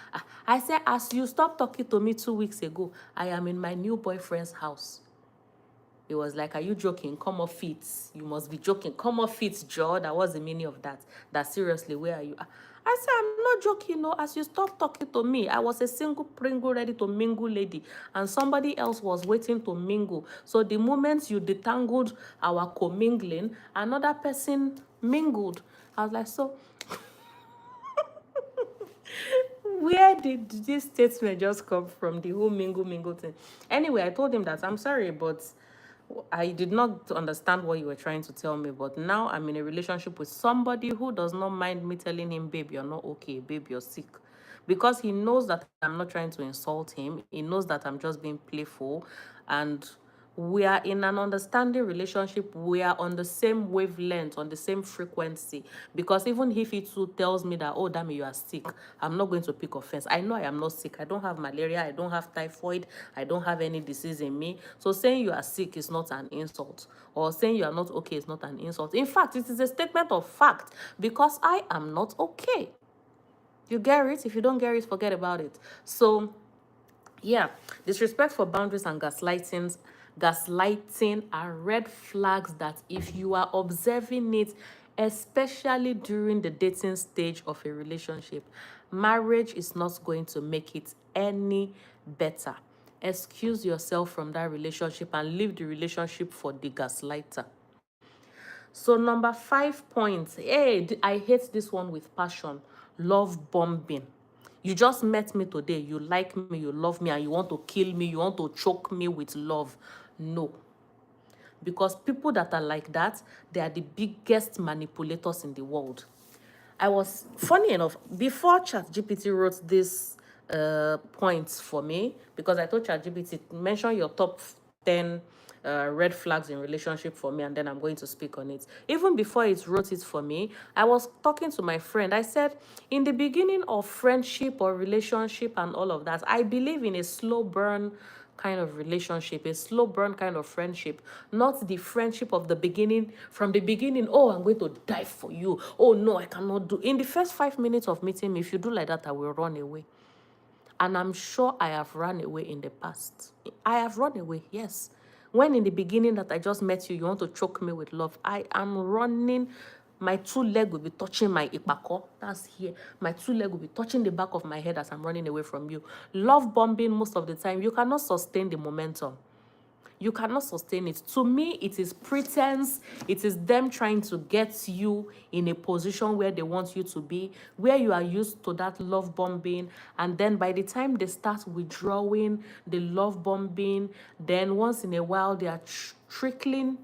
I said, as you stopped talking to me 2 weeks ago, I am in my new boyfriend's house. He was like, are you joking? Come off it. You must be joking. Come off it, Joe. That was the meaning of that. That seriously, where are you? I said, I'm not joking, no. As you stopped talking to me, I was a single Pringle ready to mingle lady. And somebody else was waiting to mingle. So the moment you detangled our commingling, another person mingled. I was like, so where did this statement just come from, the whole mingle thing? Anyway, I told him that I'm sorry, but I did not understand what you were trying to tell me. But now I'm in a relationship with somebody who does not mind me telling him, babe, you're not okay, babe, you're sick. Because he knows that I'm not trying to insult him. He knows that I'm just being playful. And we are in an understanding relationship. We are on the same wavelength, on the same frequency. Because even if he too tells me that, oh, Dami, you are sick, I'm not going to pick offense. I know I am not sick. I don't have malaria. I don't have typhoid. I don't have any disease in me. So saying you are sick is not an insult. Or saying you are not okay is not an insult. In fact, it is a statement of fact because I am not okay. You get it? If you don't get it, forget about it. So yeah, disrespect for boundaries and gaslighting are red flags that if you are observing it, especially during the dating stage of a relationship, marriage is not going to make it any better. Excuse yourself from that relationship and leave the relationship for the gaslighter. So number 5 points. Hey, I hate this one with passion. love bombing. You just met me today, you like me, you love me, and you want to kill me, you want to choke me with love. No. Because people that are like that, they are the biggest manipulators in the world. I was, funny enough, before ChatGPT wrote this points for me, because I told ChatGPT, mention your top 10 red flags in relationship for me, and then I'm going to speak on it. Even before it wrote it for me, I was talking to my friend. I said, in the beginning of friendship or relationship and all of that, I believe in a slow burn kind of relationship, a slow burn kind of friendship, not the friendship of the beginning. From the beginning, oh, I'm going to die for you. Oh, no, I cannot do. In the first 5 minutes of meeting me, if you do like that, I will run away. And I'm sure I have run away in the past. I have run away, yes. When in the beginning that I just met you, you want to choke me with love, I am running. My 2 legs will be touching my ipako. That's here. My 2 legs will be touching the back of my head as I'm running away from you. Love bombing, most of the time, you cannot sustain the momentum. You cannot sustain it. To me, it is pretense. It is them trying to get you in a position where they want you to be, where you are used to that love bombing. And then by the time they start withdrawing the love bombing, then once in a while they are trickling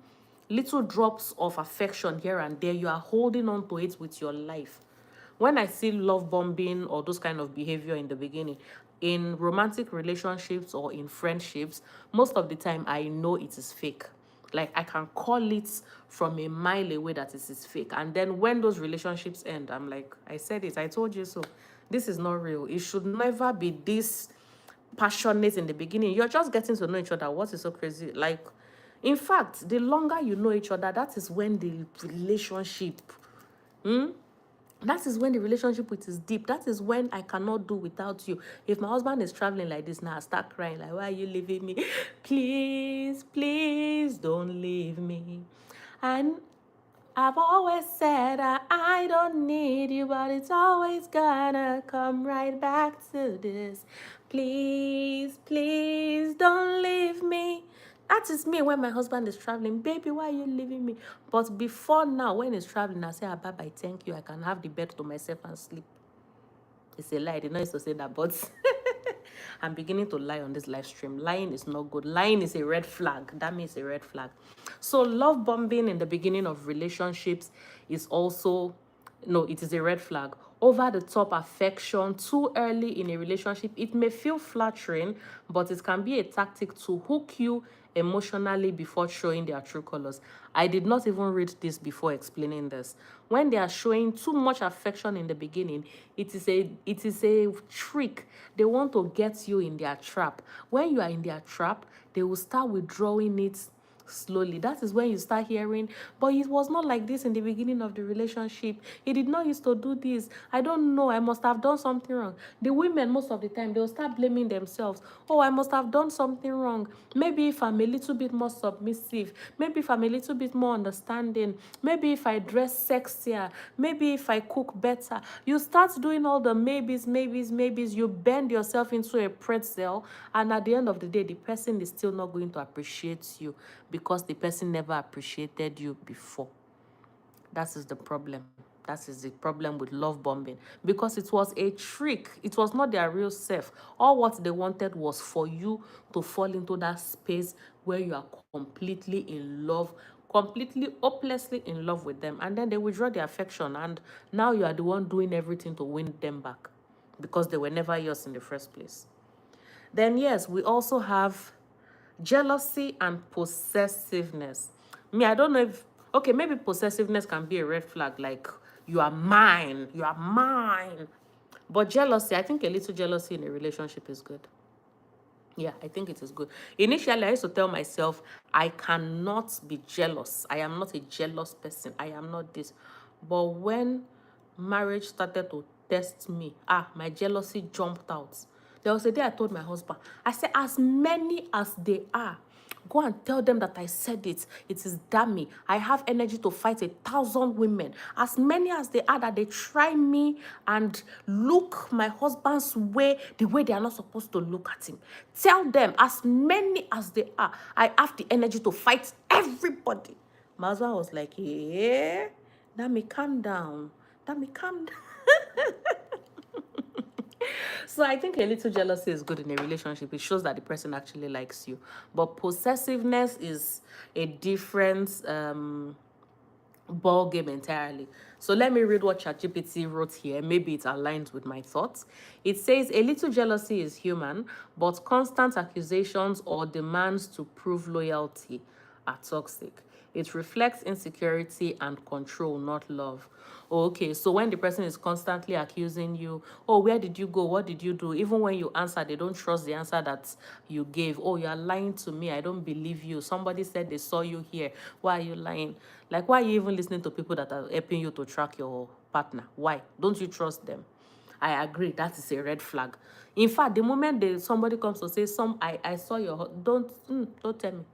little drops of affection here and there. You are holding on to it with your life. When I see love bombing or those kind of behavior in the beginning, in romantic relationships or in friendships, most of the time I know it is fake. Like, I can call it from a mile away that it is fake. And then when those relationships end, I'm like, I said it, I told you so. This is not real. It should never be this passionate in the beginning. You're just getting to know each other. What is so crazy? Like, in fact, the longer you know each other, that is when the relationship, that is when the relationship with is deep. That is when I cannot do without you. If my husband is traveling like this now, I start crying like, why are you leaving me? Please, please don't leave me. And I've always said I don't need you, but it's always gonna come right back to this. Please, please don't leave me. That is me when my husband is traveling. Baby, why are you leaving me? But before now, when he's traveling, I say, bye-bye, thank you. I can have the bed to myself and sleep. It's a lie. I did not used to say that, but I'm beginning to lie on this live stream. Lying is not good. Lying is a red flag. That means a red flag. So love bombing in the beginning of relationships is also, no, it is a red flag. Over the top affection too early in a relationship, it may feel flattering, but it can be a tactic to hook you emotionally before showing their true colors. I did not even read this before explaining this. When they are showing too much affection in the beginning, it is a trick. They want to get you in their trap. When you are in their trap, they will start withdrawing it slowly. That is when you start hearing, but it was not like this in the beginning of the relationship. He did not used to do this. I don't know. I must have done something wrong. The women, most of the time, they'll start blaming themselves. Oh, I must have done something wrong. Maybe if I'm a little bit more submissive, maybe if I'm a little bit more understanding, maybe if I dress sexier, maybe if I cook better. You start doing all the maybes. You bend yourself into a pretzel, and at the end of the day, the person is still not going to appreciate you because the person never appreciated you before. That is the problem. That is the problem with love bombing, because it was a trick. It was not their real self. All what they wanted was for you to fall into that space where you are completely in love, completely hopelessly in love with them, and then they withdraw their affection, and now you are the one doing everything to win them back because they were never yours in the first place. Then yes, we also have jealousy and possessiveness. Me, I don't know if, okay, maybe possessiveness can be a red flag, like, you are mine, you are mine. But jealousy, I think a little jealousy in a relationship is good. Yeah, I think it is good. Initially, I used to tell myself, I cannot be jealous. I am not a jealous person. I am not this. But when marriage started to test me, my jealousy jumped out. There was a day I told my husband, I said, as many as they are, go and tell them that I said it. It is damning. I have energy to fight 1,000 women. As many as they are that they try me and look my husband's way, the way they are not supposed to look at him. Tell them, as many as they are, I have the energy to fight everybody. My husband was like, yeah, Dami, calm down. Dami, calm down. So I think a little jealousy is good in a relationship. It shows that the person actually likes you. But possessiveness is a different ball game entirely. So let me read what ChatGPT wrote here. Maybe it aligns with my thoughts. It says a little jealousy is human, but constant accusations or demands to prove loyalty are toxic. It reflects insecurity and control, not love. Okay, so when the person is constantly accusing you, oh, where did you go? What did you do? Even when you answer, they don't trust the answer that you gave. Oh, you are lying to me. I don't believe you. Somebody said they saw you here. Why are you lying? Like, why are you even listening to people that are helping you to track your partner? Why? Don't you trust them? I agree, that is a red flag. In fact, the moment somebody comes to say, I saw your, don't tell me,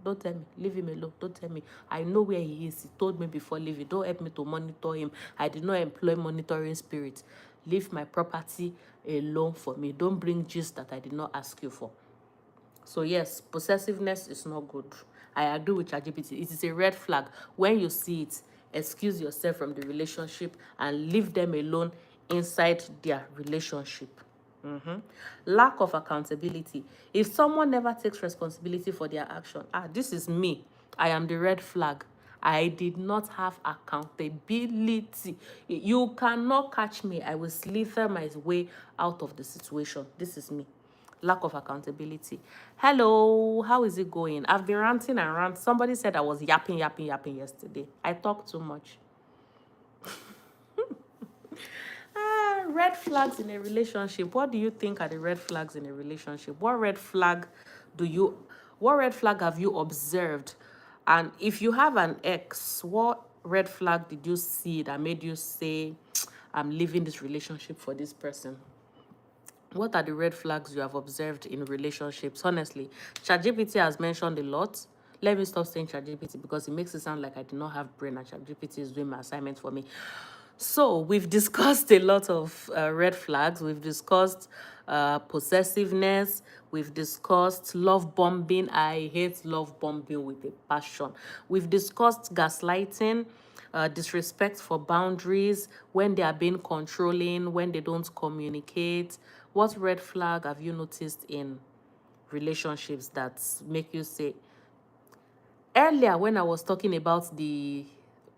leave him alone, don't tell me. I know where he is, he told me before leaving, don't help me to monitor him. I did not employ monitoring spirit. Leave my property alone for me. Don't bring gist that I did not ask you for. So yes, possessiveness is not good. I agree with ChatGPT. It is a red flag. When you see it, excuse yourself from the relationship and leave them alone inside their relationship. Lack of accountability. If someone never takes responsibility for their action, this is me. I am the red flag. I did not have accountability. You cannot catch me. I will slither my way out of the situation. This is me. Lack of accountability. Hello, how is it going? I've been ranting and ranting. Somebody said I was yapping yesterday. I talk too much. Red flags in a relationship. What do you think are the red flags in a relationship? What red flag have you observed? And if you have an ex, what red flag did you see that made you say, I'm leaving this relationship for this person? What are the red flags you have observed in relationships? Honestly, ChatGPT has mentioned a lot. Let me stop saying ChatGPT because it makes it sound like I do not have brain and ChatGPT is doing my assignment for me. So we've discussed a lot of red flags. We've discussed possessiveness. We've discussed love bombing. I hate love bombing with a passion. We've discussed gaslighting, disrespect for boundaries, when they are being controlling, when they don't communicate. What red flag have you noticed in relationships that make you say, earlier when I was talking about the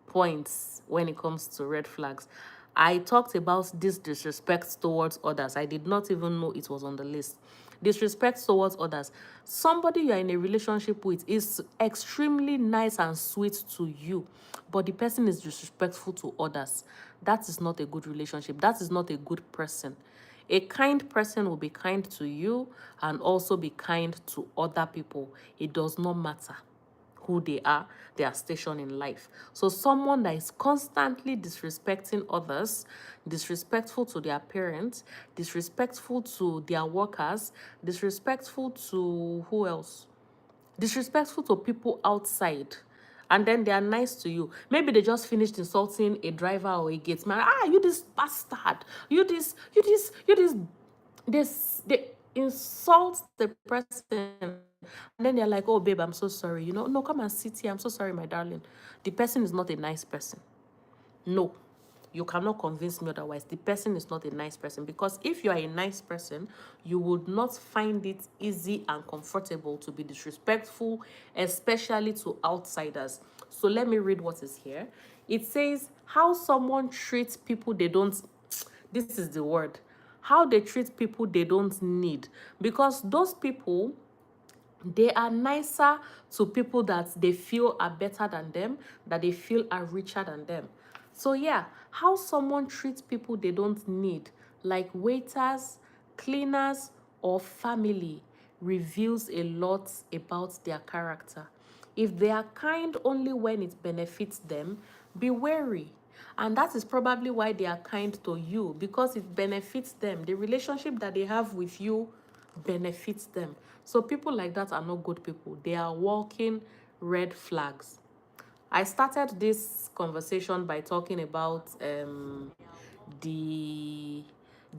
points when it comes to red flags, I talked about this disrespect towards others. I did not even know it was on the list. Disrespect towards others. Somebody you're in a relationship with is extremely nice and sweet to you, but the person is disrespectful to others. That is not a good relationship. That is not a good person. A kind person will be kind to you and also be kind to other people. It does not matter who they are, their station in life. So someone that is constantly disrespecting others, disrespectful to their parents, disrespectful to their workers, disrespectful to who else? Disrespectful to people outside. And then they are nice to you. Maybe they just finished insulting a driver or a gate man. You this bastard. They insult the person. And then they're like, oh, babe, I'm so sorry. No, come and sit here. I'm so sorry, my darling. The person is not a nice person. No, you cannot convince me otherwise. The person is not a nice person, because if you are a nice person, you would not find it easy and comfortable to be disrespectful, especially to outsiders. So let me read what is here. It says, how someone treats people they don't, this is the word, how they treat people they don't need. Because those people, they are nicer to people that they feel are better than them, that they feel are richer than them. So yeah, how someone treats people they don't need, like waiters, cleaners, or family, reveals a lot about their character. If they are kind only when it benefits them, be wary. And that is probably why they are kind to you, because it benefits them. The relationship that they have with you benefits them. So people like that are not good people. They are walking red flags. I started this conversation by talking about the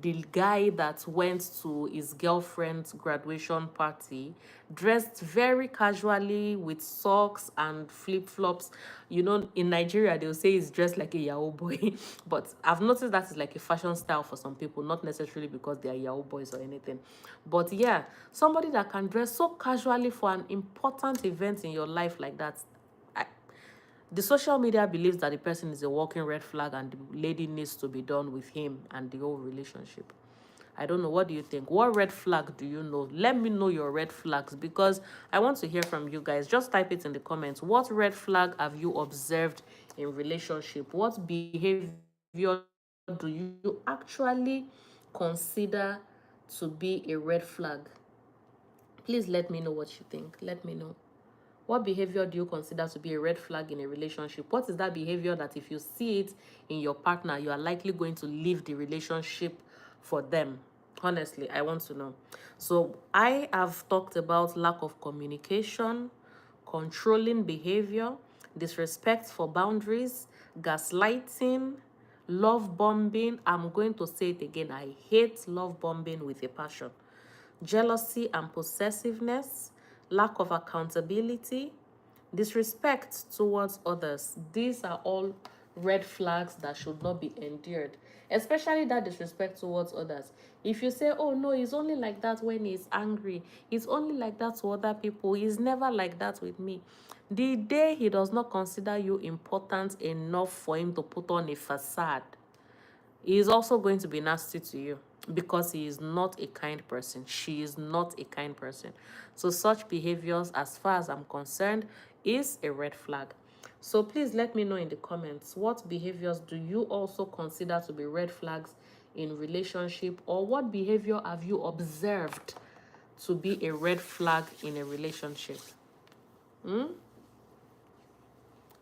the guy that went to his girlfriend's graduation party dressed very casually with socks and flip-flops. You know, in Nigeria they'll say he's dressed like a Yahoo boy. But I've noticed that is like a fashion style for some people, not necessarily because they are Yahoo boys or anything. But yeah, somebody that can dress so casually for an important event in your life like that, the social media believes that the person is a walking red flag and the lady needs to be done with him and the whole relationship. I don't know. What do you think? What red flag do you know? Let me know your red flags, because I want to hear from you guys. Just type it in the comments. What red flag have you observed in relationship? What behavior do you actually consider to be a red flag? Please let me know what you think. Let me know. What behavior do you consider to be a red flag in a relationship? What is that behavior that if you see it in your partner, you are likely going to leave the relationship for them? Honestly, I want to know. So I have talked about lack of communication, controlling behavior, disrespect for boundaries, gaslighting, love bombing. I'm going to say it again. I hate love bombing with a passion. Jealousy and possessiveness, lack of accountability, disrespect towards others. These are all red flags that should not be endured, especially that disrespect towards others. If you say, oh no, he's only like that when he's angry, he's only like that to other people, he's never like that with me, the day he does not consider you important enough for him to put on a facade, he is also going to be nasty to you, because he is not a kind person. She is not a kind person. So such behaviors, as far as I'm concerned, is a red flag. So please let me know in the comments, what behaviors do you also consider to be red flags in relationship, or what behavior have you observed to be a red flag in a relationship?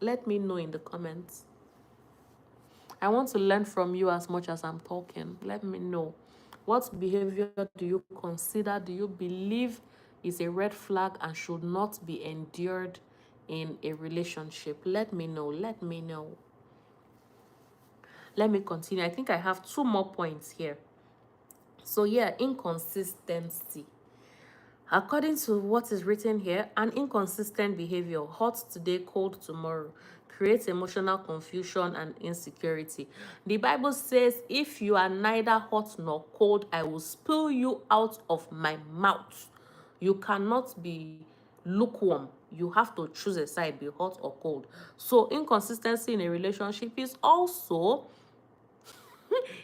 Let me know in the comments. I want to learn from you as much as I'm talking. Let me know. What behavior do you consider, do you believe is a red flag and should not be endured in a relationship? Let me know. Let me know. Let me continue. I think I have 2 more points here. So yeah, inconsistency. According to what is written here, an inconsistent behavior, hot today, cold tomorrow, creates emotional confusion and insecurity. The Bible says, if you are neither hot nor cold, I will spill you out of my mouth. You cannot be lukewarm. You have to choose a side, be hot or cold. So inconsistency in a relationship is also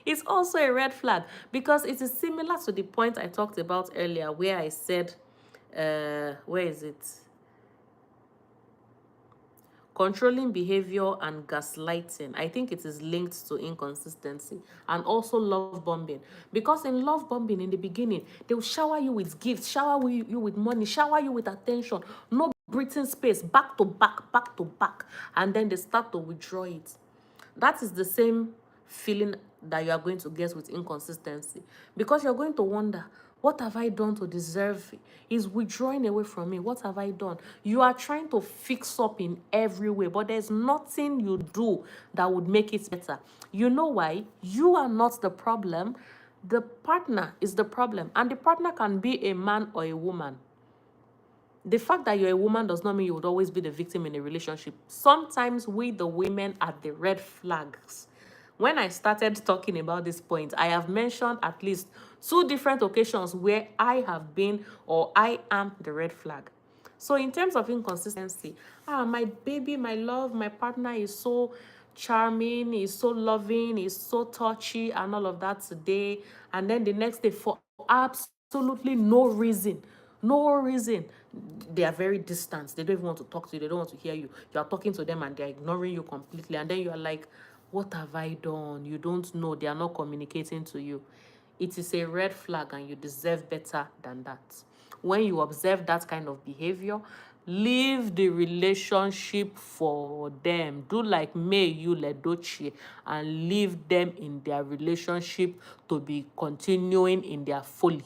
it's also a red flag, because it is similar to the point I talked about earlier, where I said, where is it? Controlling behavior and gaslighting. I think it is linked to inconsistency, and also love bombing. Because in love bombing, in the beginning, they will shower you with gifts, shower you with money, shower you with attention, no breathing space, back to back, and then they start to withdraw it. That is the same feeling that you are going to get with inconsistency, because you're going to wonder, what have I done to deserve it? He's withdrawing away from me. What have I done? You are trying to fix up in every way, but there's nothing you do that would make it better. You know why? You are not the problem. The partner is the problem, and the partner can be a man or a woman. The fact that you're a woman does not mean you would always be the victim in a relationship. Sometimes we, the women, are the red flags. When I started talking about this point, I have mentioned at least 2 different occasions where I have been, or I am, the red flag. So in terms of inconsistency, my baby, my love, my partner is so charming, is so loving, is so touchy and all of that today, and then the next day, for absolutely no reason, they are very distant. They don't even want to talk to you. They don't want to hear you. You are talking to them and they're ignoring you completely, and then you are like, what have I done? You don't know. They are not communicating to you. It is a red flag, and you deserve better than that. When you observe that kind of behavior, leave the relationship for them. Do like Mayu Ledochie and leave them in their relationship to be continuing in their folly.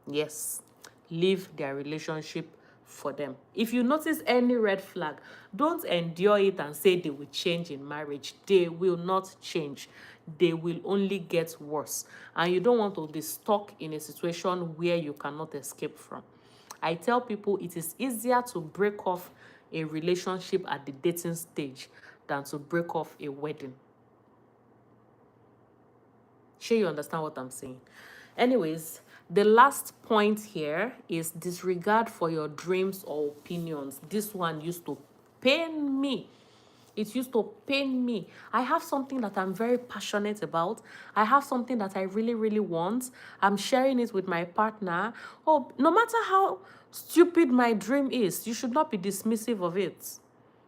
Yes, leave their relationship for them. If you notice any red flag, don't endure it and say they will change in marriage. They will not change. They will only get worse. And you don't want to be stuck in a situation where you cannot escape from. I tell people it is easier to break off a relationship at the dating stage than to break off a wedding. Sure, you understand what I'm saying? Anyways, the last point here is disregard for your dreams or opinions. This one used to pain me. It used to pain me. I have something that I'm very passionate about. I have something that I really, really want. I'm sharing it with my partner. Oh, no matter how stupid my dream is, you should not be dismissive of it.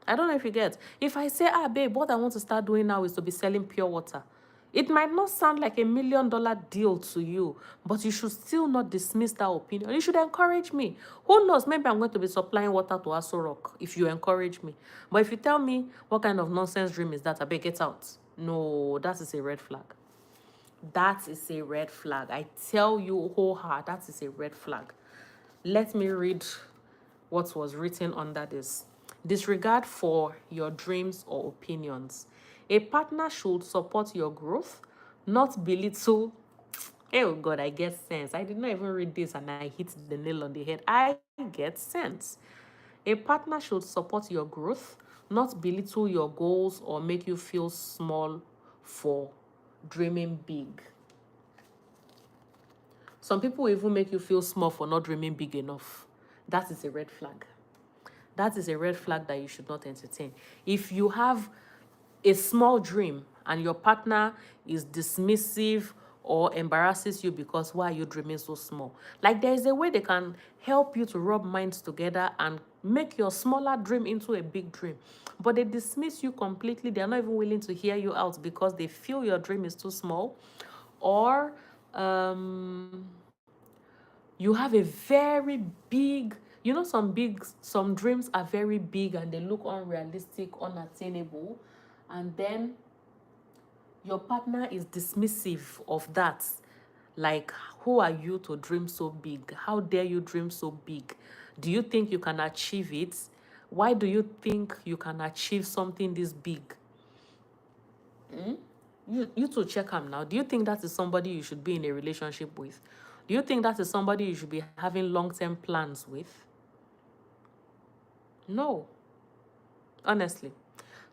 I don't know if you get. If I say, babe, what I want to start doing now is to be selling pure water. It might not sound like $1 million deal to you, but you should still not dismiss that opinion. You should encourage me. Who knows? Maybe I'm going to be supplying water to Aso Rock if you encourage me. But if you tell me what kind of nonsense dream is that, I beg, get out. No, that is a red flag. That is a red flag. I tell you wholeheartedly, that is a red flag. Let me read what was written under this. Disregard for your dreams or opinions. A partner should support your growth, not belittle. Oh God, I get sense. I did not even read this and I hit the nail on the head. I get sense. A partner should support your growth, not belittle your goals or make you feel small for dreaming big. Some people even make you feel small for not dreaming big enough. That is a red flag. That is a red flag that you should not entertain. If you have a small dream and your partner is dismissive or embarrasses you because why are you dreaming so small? Like there is a way they can help you to rub minds together and make your smaller dream into a big dream. But they dismiss you completely. They are not even willing to hear you out because they feel your dream is too small. Or you have a very big, some dreams are very big and they look unrealistic, unattainable, and then your partner is dismissive of that. Like, who are you to dream so big? How dare you dream so big? Do you think you can achieve it? Why do you think you can achieve something this big? You to check him now. Do you think that is somebody you should be in a relationship with? Do you think that is somebody you should be having long-term plans with? No, honestly.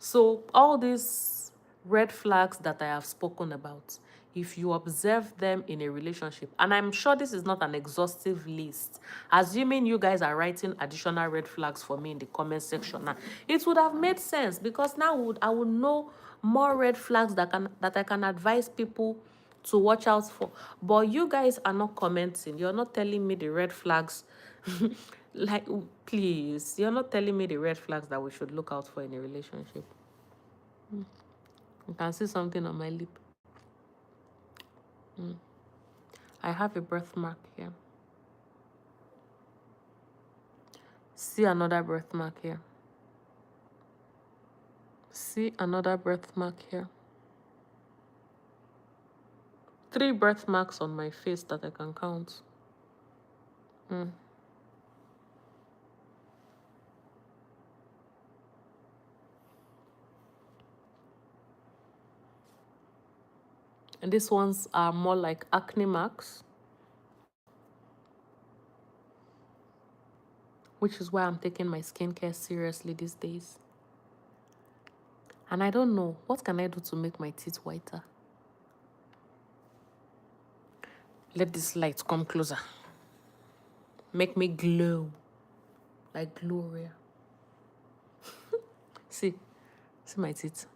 So all these red flags that I have spoken about, if you observe them in a relationship, and I'm sure this is not an exhaustive list, assuming you guys are writing additional red flags for me in the comment section now, it would have made sense because now I would know more red flags that I can advise people to watch out for. But you guys are not commenting. You're not telling me the red flags. Like, please, you're not telling me the red flags that we should look out for in a relationship. You can see something on my lip. I have a birthmark here. See another birthmark here. See another birthmark here. 3 birthmarks on my face that I can count. And these ones are more like acne marks, which is why I'm taking my skincare seriously these days. And I don't know, what can I do to make my teeth whiter? Let this light come closer. Make me glow like Gloria. See my teeth.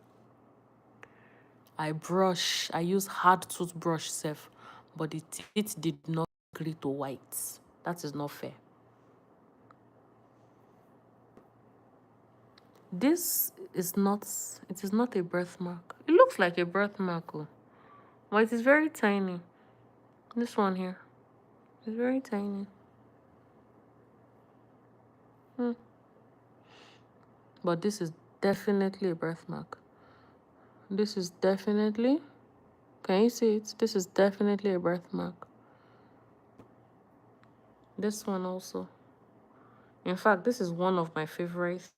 I use hard toothbrush self, but the teeth did not agree to white. That is not fair. This is not, it is not a birthmark. It looks like a birthmark, but it is very tiny. This one here is very tiny. But this is definitely a birthmark. This is definitely, can you see it? This is definitely a birthmark. This one also. In fact, this is one of my favorite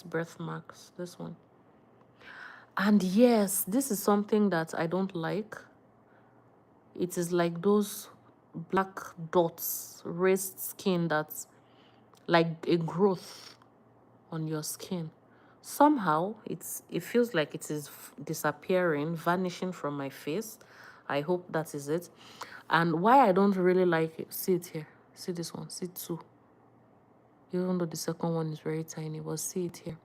birthmarks. This one. And yes, this is something that I don't like. It is like those black dots, raised skin that's like a growth on your skin. Somehow it feels like it is disappearing, vanishing from my face. I hope that is it. And why I don't really like it, see it here. See this one, see two. Even though the second one is very tiny, but see it here.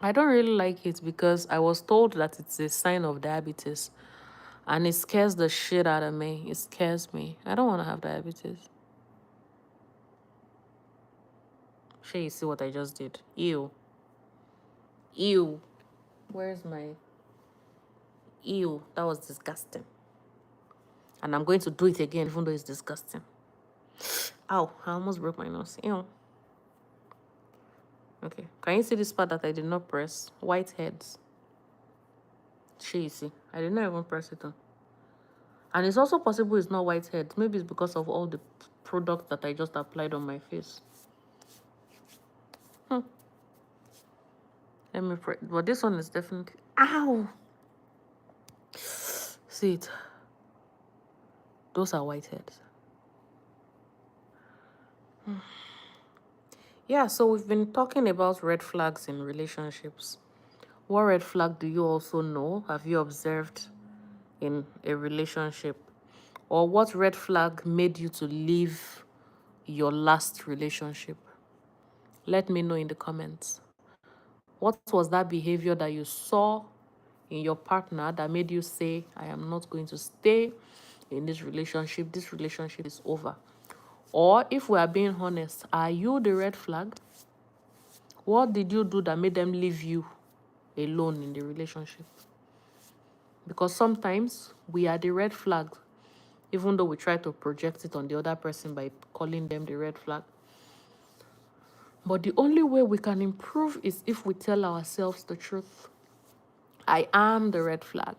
I don't really like it because I was told that it's a sign of diabetes. And it scares the shit out of me. It scares me. I don't want to have diabetes. Sure, you see what I just did? Ew. Ew. Where's my... Ew. That was disgusting. And I'm going to do it again, even though it's disgusting. Ow. I almost broke my nose. Ew. Okay. Can you see this part that I did not press? White heads. Sure, you see. I did not even press it on. And it's also possible it's not white heads. Maybe it's because of all the products that I just applied on my face. Let me pray. But this one is definitely... Ow! See it. Those are whiteheads. Yeah, so we've been talking about red flags in relationships. What red flag do you also know? Have you observed in a relationship? Or what red flag made you to leave your last relationship? Let me know in the comments. What was that behavior that you saw in your partner that made you say, I am not going to stay in this relationship. This relationship is over. Or if we are being honest, are you the red flag? What did you do that made them leave you alone in the relationship? Because sometimes we are the red flag, even though we try to project it on the other person by calling them the red flag. But the only way we can improve is if we tell ourselves the truth. I am the red flag.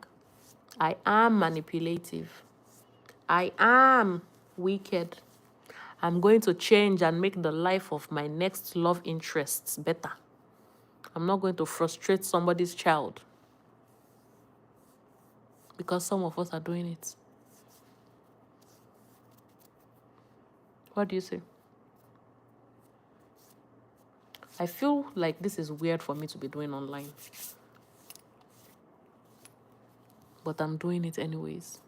I am manipulative. I am wicked. I'm going to change and make the life of my next love interests better. I'm not going to frustrate somebody's child. Because some of us are doing it. What do you say? I feel like this is weird for me to be doing online. But I'm doing it anyways.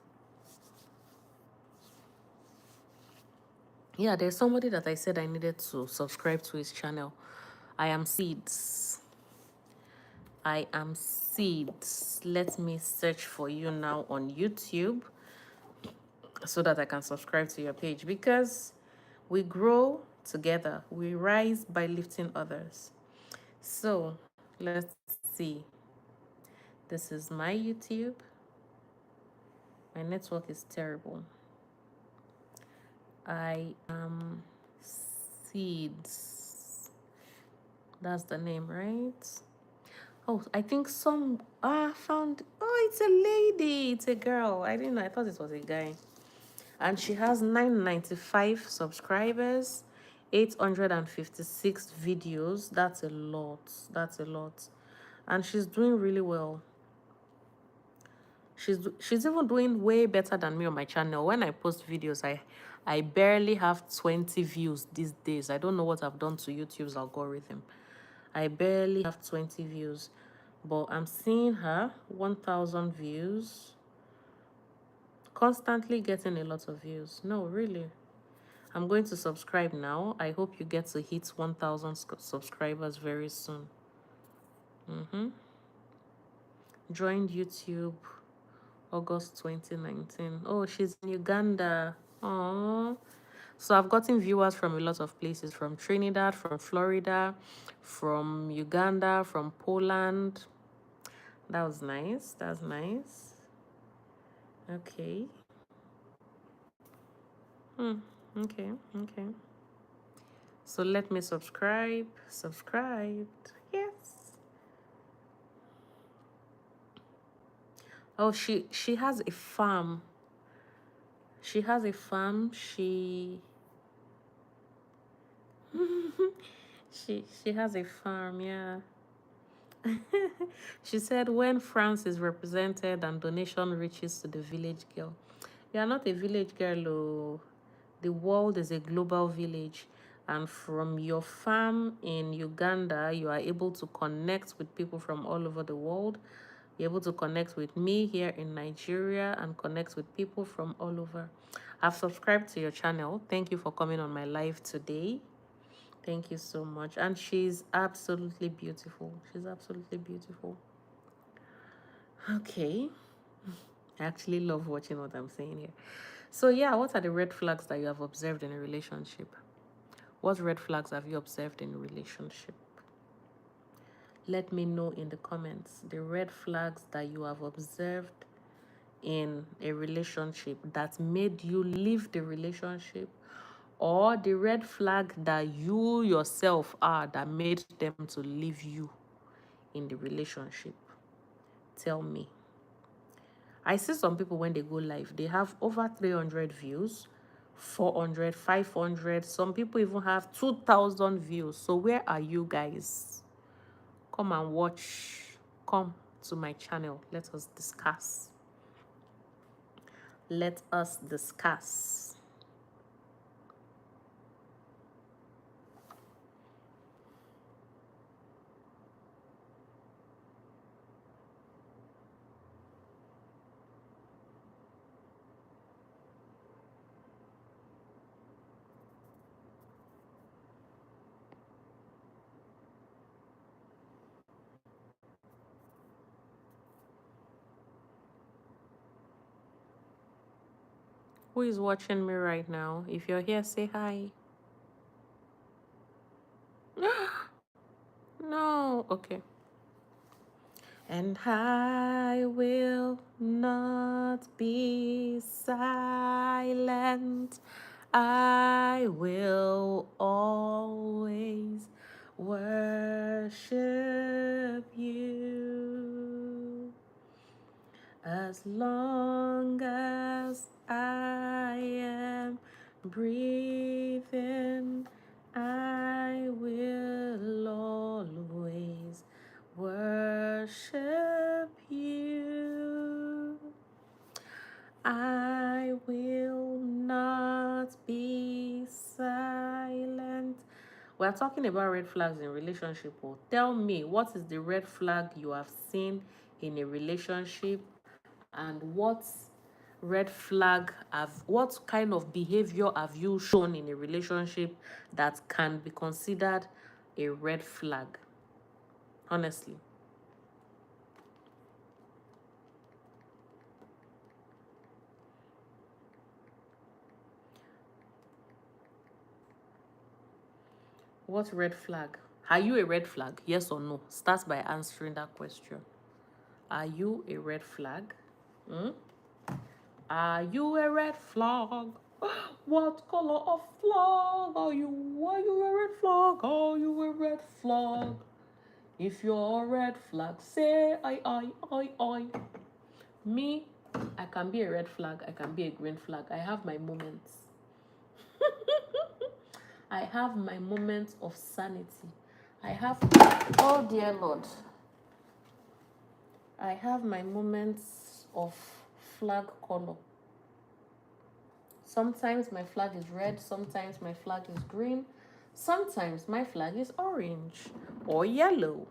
Yeah, there's somebody that I said I needed to subscribe to his channel. I am Seeds. I am Seeds. Let me search for you now on YouTube so that I can subscribe to your page, because we grow together. We rise by lifting others. So let's see. This is my YouTube. My network is terrible. I am Seeds. That's the name, right? Oh, I think I found... Oh, it's a lady. It's a girl. I didn't know. I thought it was a guy. And she has 995 subscribers, 856 videos. That's a lot. That's a lot. And she's doing really well. She's even doing way better than me on my channel. When I post videos, I barely have 20 views these days. I don't know what I've done to YouTube's algorithm. I barely have 20 views. But I'm seeing her 1,000 views. Constantly getting a lot of views. No, really. I'm going to subscribe now. I hope you get to hit 1,000 subscribers very soon. Joined YouTube August 2019. Oh, she's in Uganda. Aww. So I've gotten viewers from a lot of places, from Trinidad, from Florida, from Uganda, from Poland. That was nice. That's nice. Okay. Okay. Okay. So let me subscribe. Subscribed. Yes. Oh, she has a farm. She has a farm. She has a farm, yeah. She said when France is represented and donation reaches to the village girl. You are not a village girl, oh. The world is a global village. And from your farm in Uganda, you are able to connect with people from all over the world. You're able to connect with me here in Nigeria and connect with people from all over. I've subscribed to your channel. Thank you for coming on my live today. Thank you so much. And she's absolutely beautiful. She's absolutely beautiful. Okay. I actually love watching what I'm saying here. So yeah, what are the red flags that you have observed in a relationship? What red flags have you observed in a relationship? Let me know in the comments the red flags that you have observed in a relationship that made you leave the relationship, or the red flag that you yourself are that made them to leave you in the relationship. Tell me. I see some people when they go live, they have over 300 views, 400, 500. Some people even have 2,000 views. So where are you guys? Come and watch. Come to my channel. Let us discuss. Let us discuss. Who is watching me right now? If you're here, say hi. No. Okay. And I will not be silent. I will always worship you. As long as I am breathing, I will always worship you. I will not be silent. We're talking about red flags in relationship. Oh, tell me, what is the red flag you have seen in a relationship, and what kind of behavior have you shown in a relationship that can be considered a red flag? Honestly. What red flag? Are you a red flag? Yes or no? Start by answering that question. Are you a red flag? Are you a red flag? What color of flag are you? Are you a red flag? Are you a red flag? If you're a red flag, say I. Me, I can be a red flag. I can be a green flag. I have my moments. I have my moments of sanity. I have, oh dear Lord, I have my moments of flag color. Sometimes my flag is red, sometimes my flag is green, sometimes my flag is orange or yellow.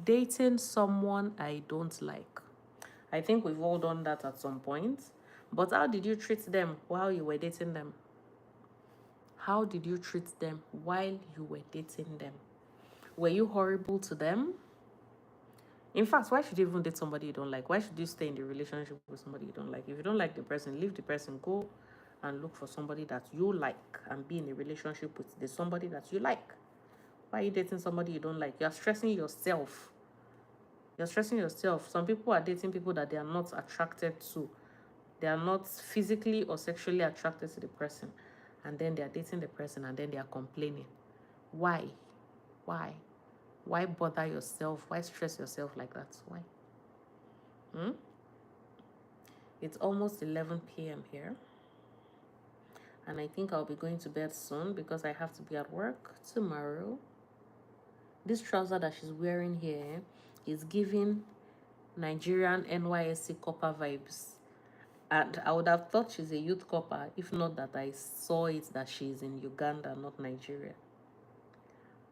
Dating someone I don't like. I think we've all done that at some point. But how did you treat them while you were dating them? How did you treat them while you were dating them? Were you horrible to them? In fact, why should you even date somebody you don't like? Why should you stay in the relationship with somebody you don't like? If you don't like the person, leave the person. Go and look for somebody that you like and be in a relationship with the somebody that you like. Why are you dating somebody you don't like? You're stressing yourself. You're stressing yourself. Some people are dating people that they are not attracted to. They are not physically or sexually attracted to the person. And then they are dating the person and then they are complaining. Why? Why? Why bother yourself? Why stress yourself like that? Why? It's almost 11 p.m. here. And I think I'll be going to bed soon because I have to be at work tomorrow. This trouser that she's wearing here is giving Nigerian NYSC copper vibes. And I would have thought she's a youth copper if not that I saw it that she's in Uganda, not Nigeria.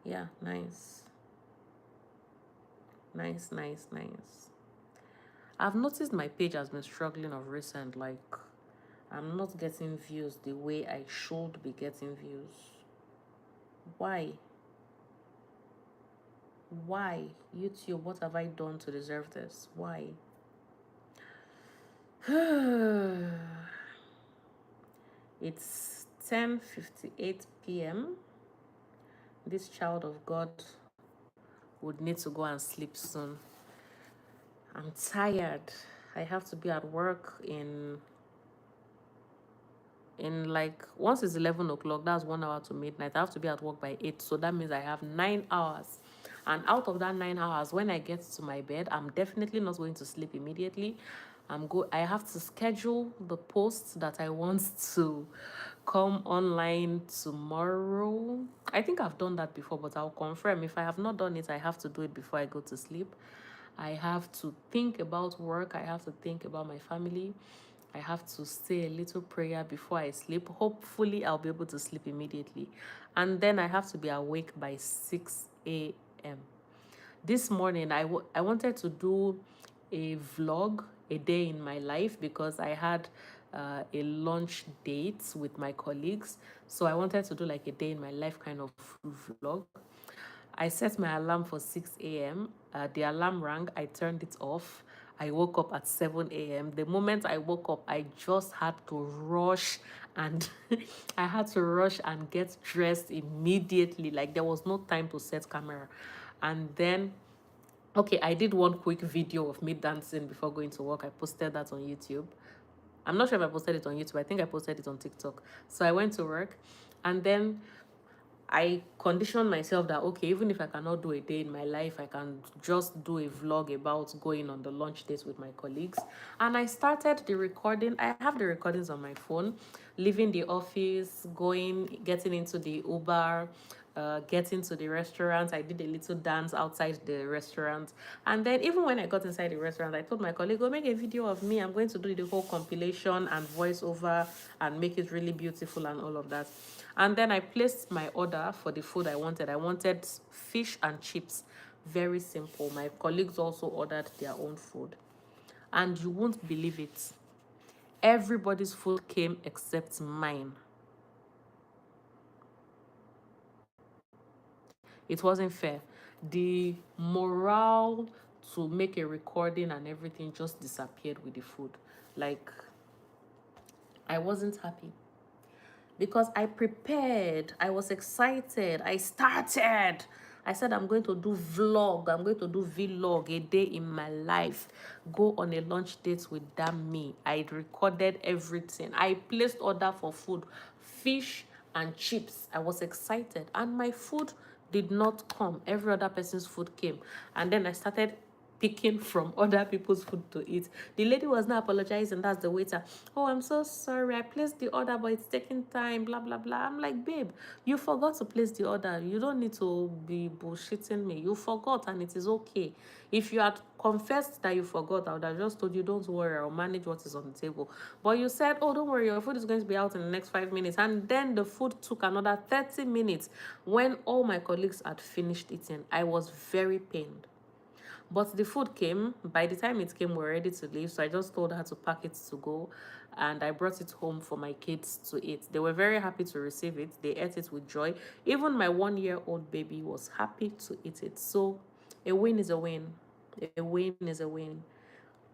Yeah, nice. Nice, nice, nice. I've noticed my page has been struggling of recent. Like, I'm not getting views the way I should be getting views. Why? Why? YouTube, what have I done to deserve this? Why? It's 10:58 p.m. This child of God would need to go and sleep soon. I'm tired. I have to be at work in like, once it's 11 o'clock, that's 1 hour to midnight. I have to be at work by 8, so that means I have 9 hours. And out of that 9 hours, when I get to my bed, I'm definitely not going to sleep immediately. I have to schedule the posts that I want to come online tomorrow. I think I've done that before, but I'll confirm. If I have not done it, I have to do it before I go to sleep. I have to think about work. I have to think about my family. I have to say a little prayer before I sleep. Hopefully, I'll be able to sleep immediately. And then I have to be awake by 6 a.m. This morning, I wanted to do a vlog, a day in my life, because I had a lunch date with my colleagues. So I wanted to do like a day in my life kind of vlog. I set my alarm for 6 a.m. The alarm rang. I turned it off. I woke up at 7 a.m. The moment I woke up, I just had to rush and I had to rush and get dressed immediately. Like, there was no time to set camera. And then, okay, I did one quick video of me dancing before going to work. I posted that on YouTube. I'm not sure if I posted it on YouTube. I think I posted it on TikTok. So I went to work, and then I conditioned myself that, okay, even if I cannot do a day in my life, I can just do a vlog about going on the lunch dates with my colleagues. And I started the recording. I have the recordings on my phone, leaving the office, getting into the Uber, getting to the restaurant. I did a little dance outside the restaurant. And then even when I got inside the restaurant, I told my colleague, go make a video of me. I'm going to do the whole compilation and voiceover and make it really beautiful and all of that. And then I placed my order for the food I wanted. I wanted fish and chips. Very simple. My colleagues also ordered their own food. And you won't believe it. Everybody's food came except mine. It wasn't fair. The morale to make a recording and everything just disappeared with the food. Like, I wasn't happy. Because I prepared, I was excited, I started. I said, I'm going to do vlog, I'm going to do vlog, a day in my life. Go on a lunch date with damn me. I recorded everything. I placed order for food, fish and chips. I was excited, and my food did not come. Every other person's food came. And then I started picking from other people's food to eat. The lady was not apologizing. That's the waiter. Oh, I'm so sorry. I placed the order, but it's taking time, blah, blah, blah. I'm like, babe, you forgot to place the order. You don't need to be bullshitting me. You forgot, and it is okay. If you had confessed that you forgot, I would have just told you, don't worry, I'll manage what is on the table. But you said, oh, don't worry, your food is going to be out in the next 5 minutes. And then the food took another 30 minutes when all my colleagues had finished eating. I was very pained. But the food came. By the time it came, we were ready to leave. So I just told her to pack it to go. And I brought it home for my kids to eat. They were very happy to receive it. They ate it with joy. Even my 1-year-old baby was happy to eat it. So a win is a win. A win is a win.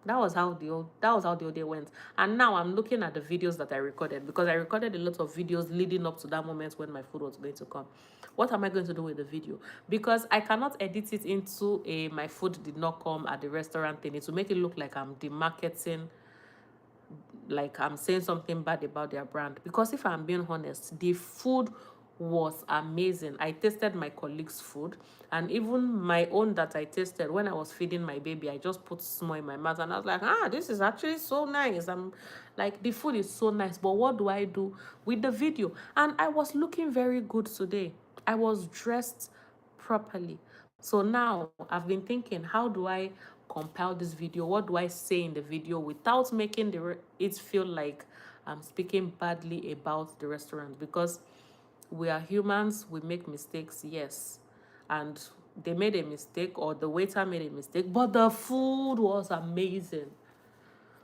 That was how the old day went. And now I'm looking at the videos that I recorded, because I recorded a lot of videos leading up to that moment when my food was going to come. What am I going to do with the video? Because I cannot edit it into a my food did not come at the restaurant thing. It will make it look like I'm demarketing, like I'm saying something bad about their brand. Because if I'm being honest, the food was amazing. I tasted my colleague's food, and even my own that I tasted when I was feeding my baby, I just put small in my mouth and I was like, this is actually so nice. I'm like, the food is so nice, but what do I do with the video? And I was looking very good today. I was dressed properly. So now I've been thinking, how do I compile this video? What do I say in the video without making it feel like I'm speaking badly about the restaurant? Because we are humans, we make mistakes, yes. And they made a mistake, or the waiter made a mistake, but the food was amazing.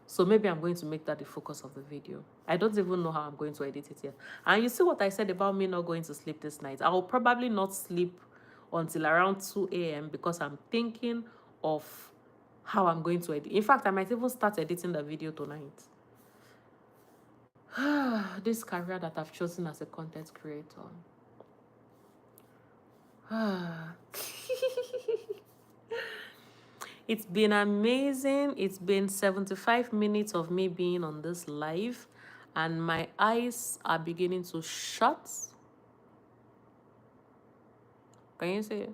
So maybe I'm going to make that the focus of the video. I don't even know how I'm going to edit it yet. And you see what I said about me not going to sleep this night? I will probably not sleep until around 2 a.m. because I'm thinking of how I'm going to edit. In fact, I might even start editing the video tonight. This career that I've chosen as a content creator. It's been amazing. It's been 75 minutes of me being on this live, and my eyes are beginning to shut. Can you see it?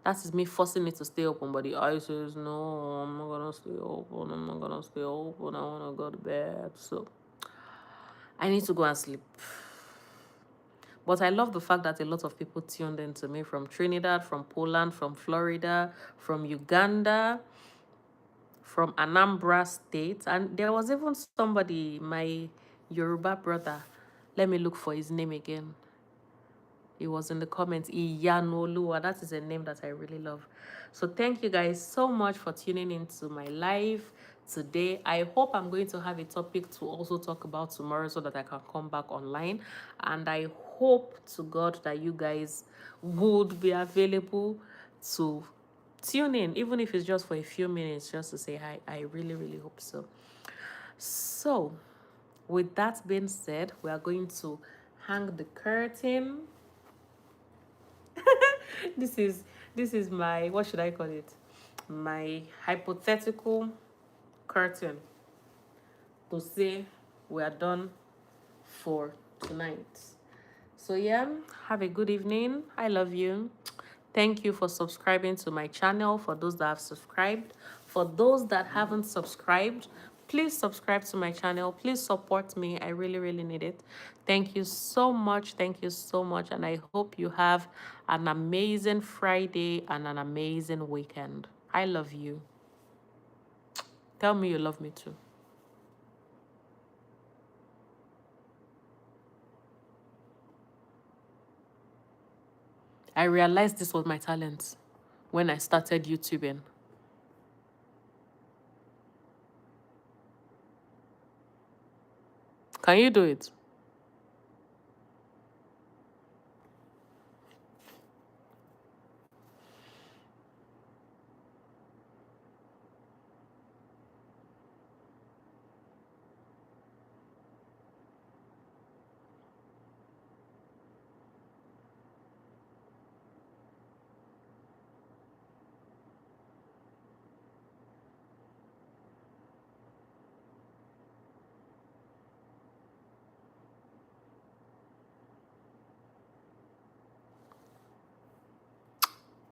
That is me forcing it to stay open, but the eye says, no, I'm not gonna stay open. I'm not gonna stay open. I wanna go to bed. So I need to go and sleep. But I love the fact that a lot of people tuned in to me from Trinidad, from Poland, from Florida, from Uganda, from Anambra State. And there was even somebody, my Yoruba brother. Let me look for his name again. It was in the comments. Iyanoluwa. That is a name that I really love. So thank you guys so much for tuning into my live today. I hope I'm going to have a topic to also talk about tomorrow so that I can come back online. And I hope to God that you guys would be available to tune in, even if it's just for a few minutes, just to say hi. I really, really hope so. So with that being said, we are going to hang the curtain. This is my, what should I call it, my hypothetical curtain to say we are done for tonight. So yeah, have a good evening. I love you. Thank you for subscribing to my channel. For those that have subscribed, for those that haven't subscribed, please subscribe to my channel. Please support me. I really, really need it. Thank you so much. Thank you so much. And I hope you have an amazing Friday and an amazing weekend. I love you. Tell me you love me too. I realized this was my talent when I started YouTubing. Can you do it?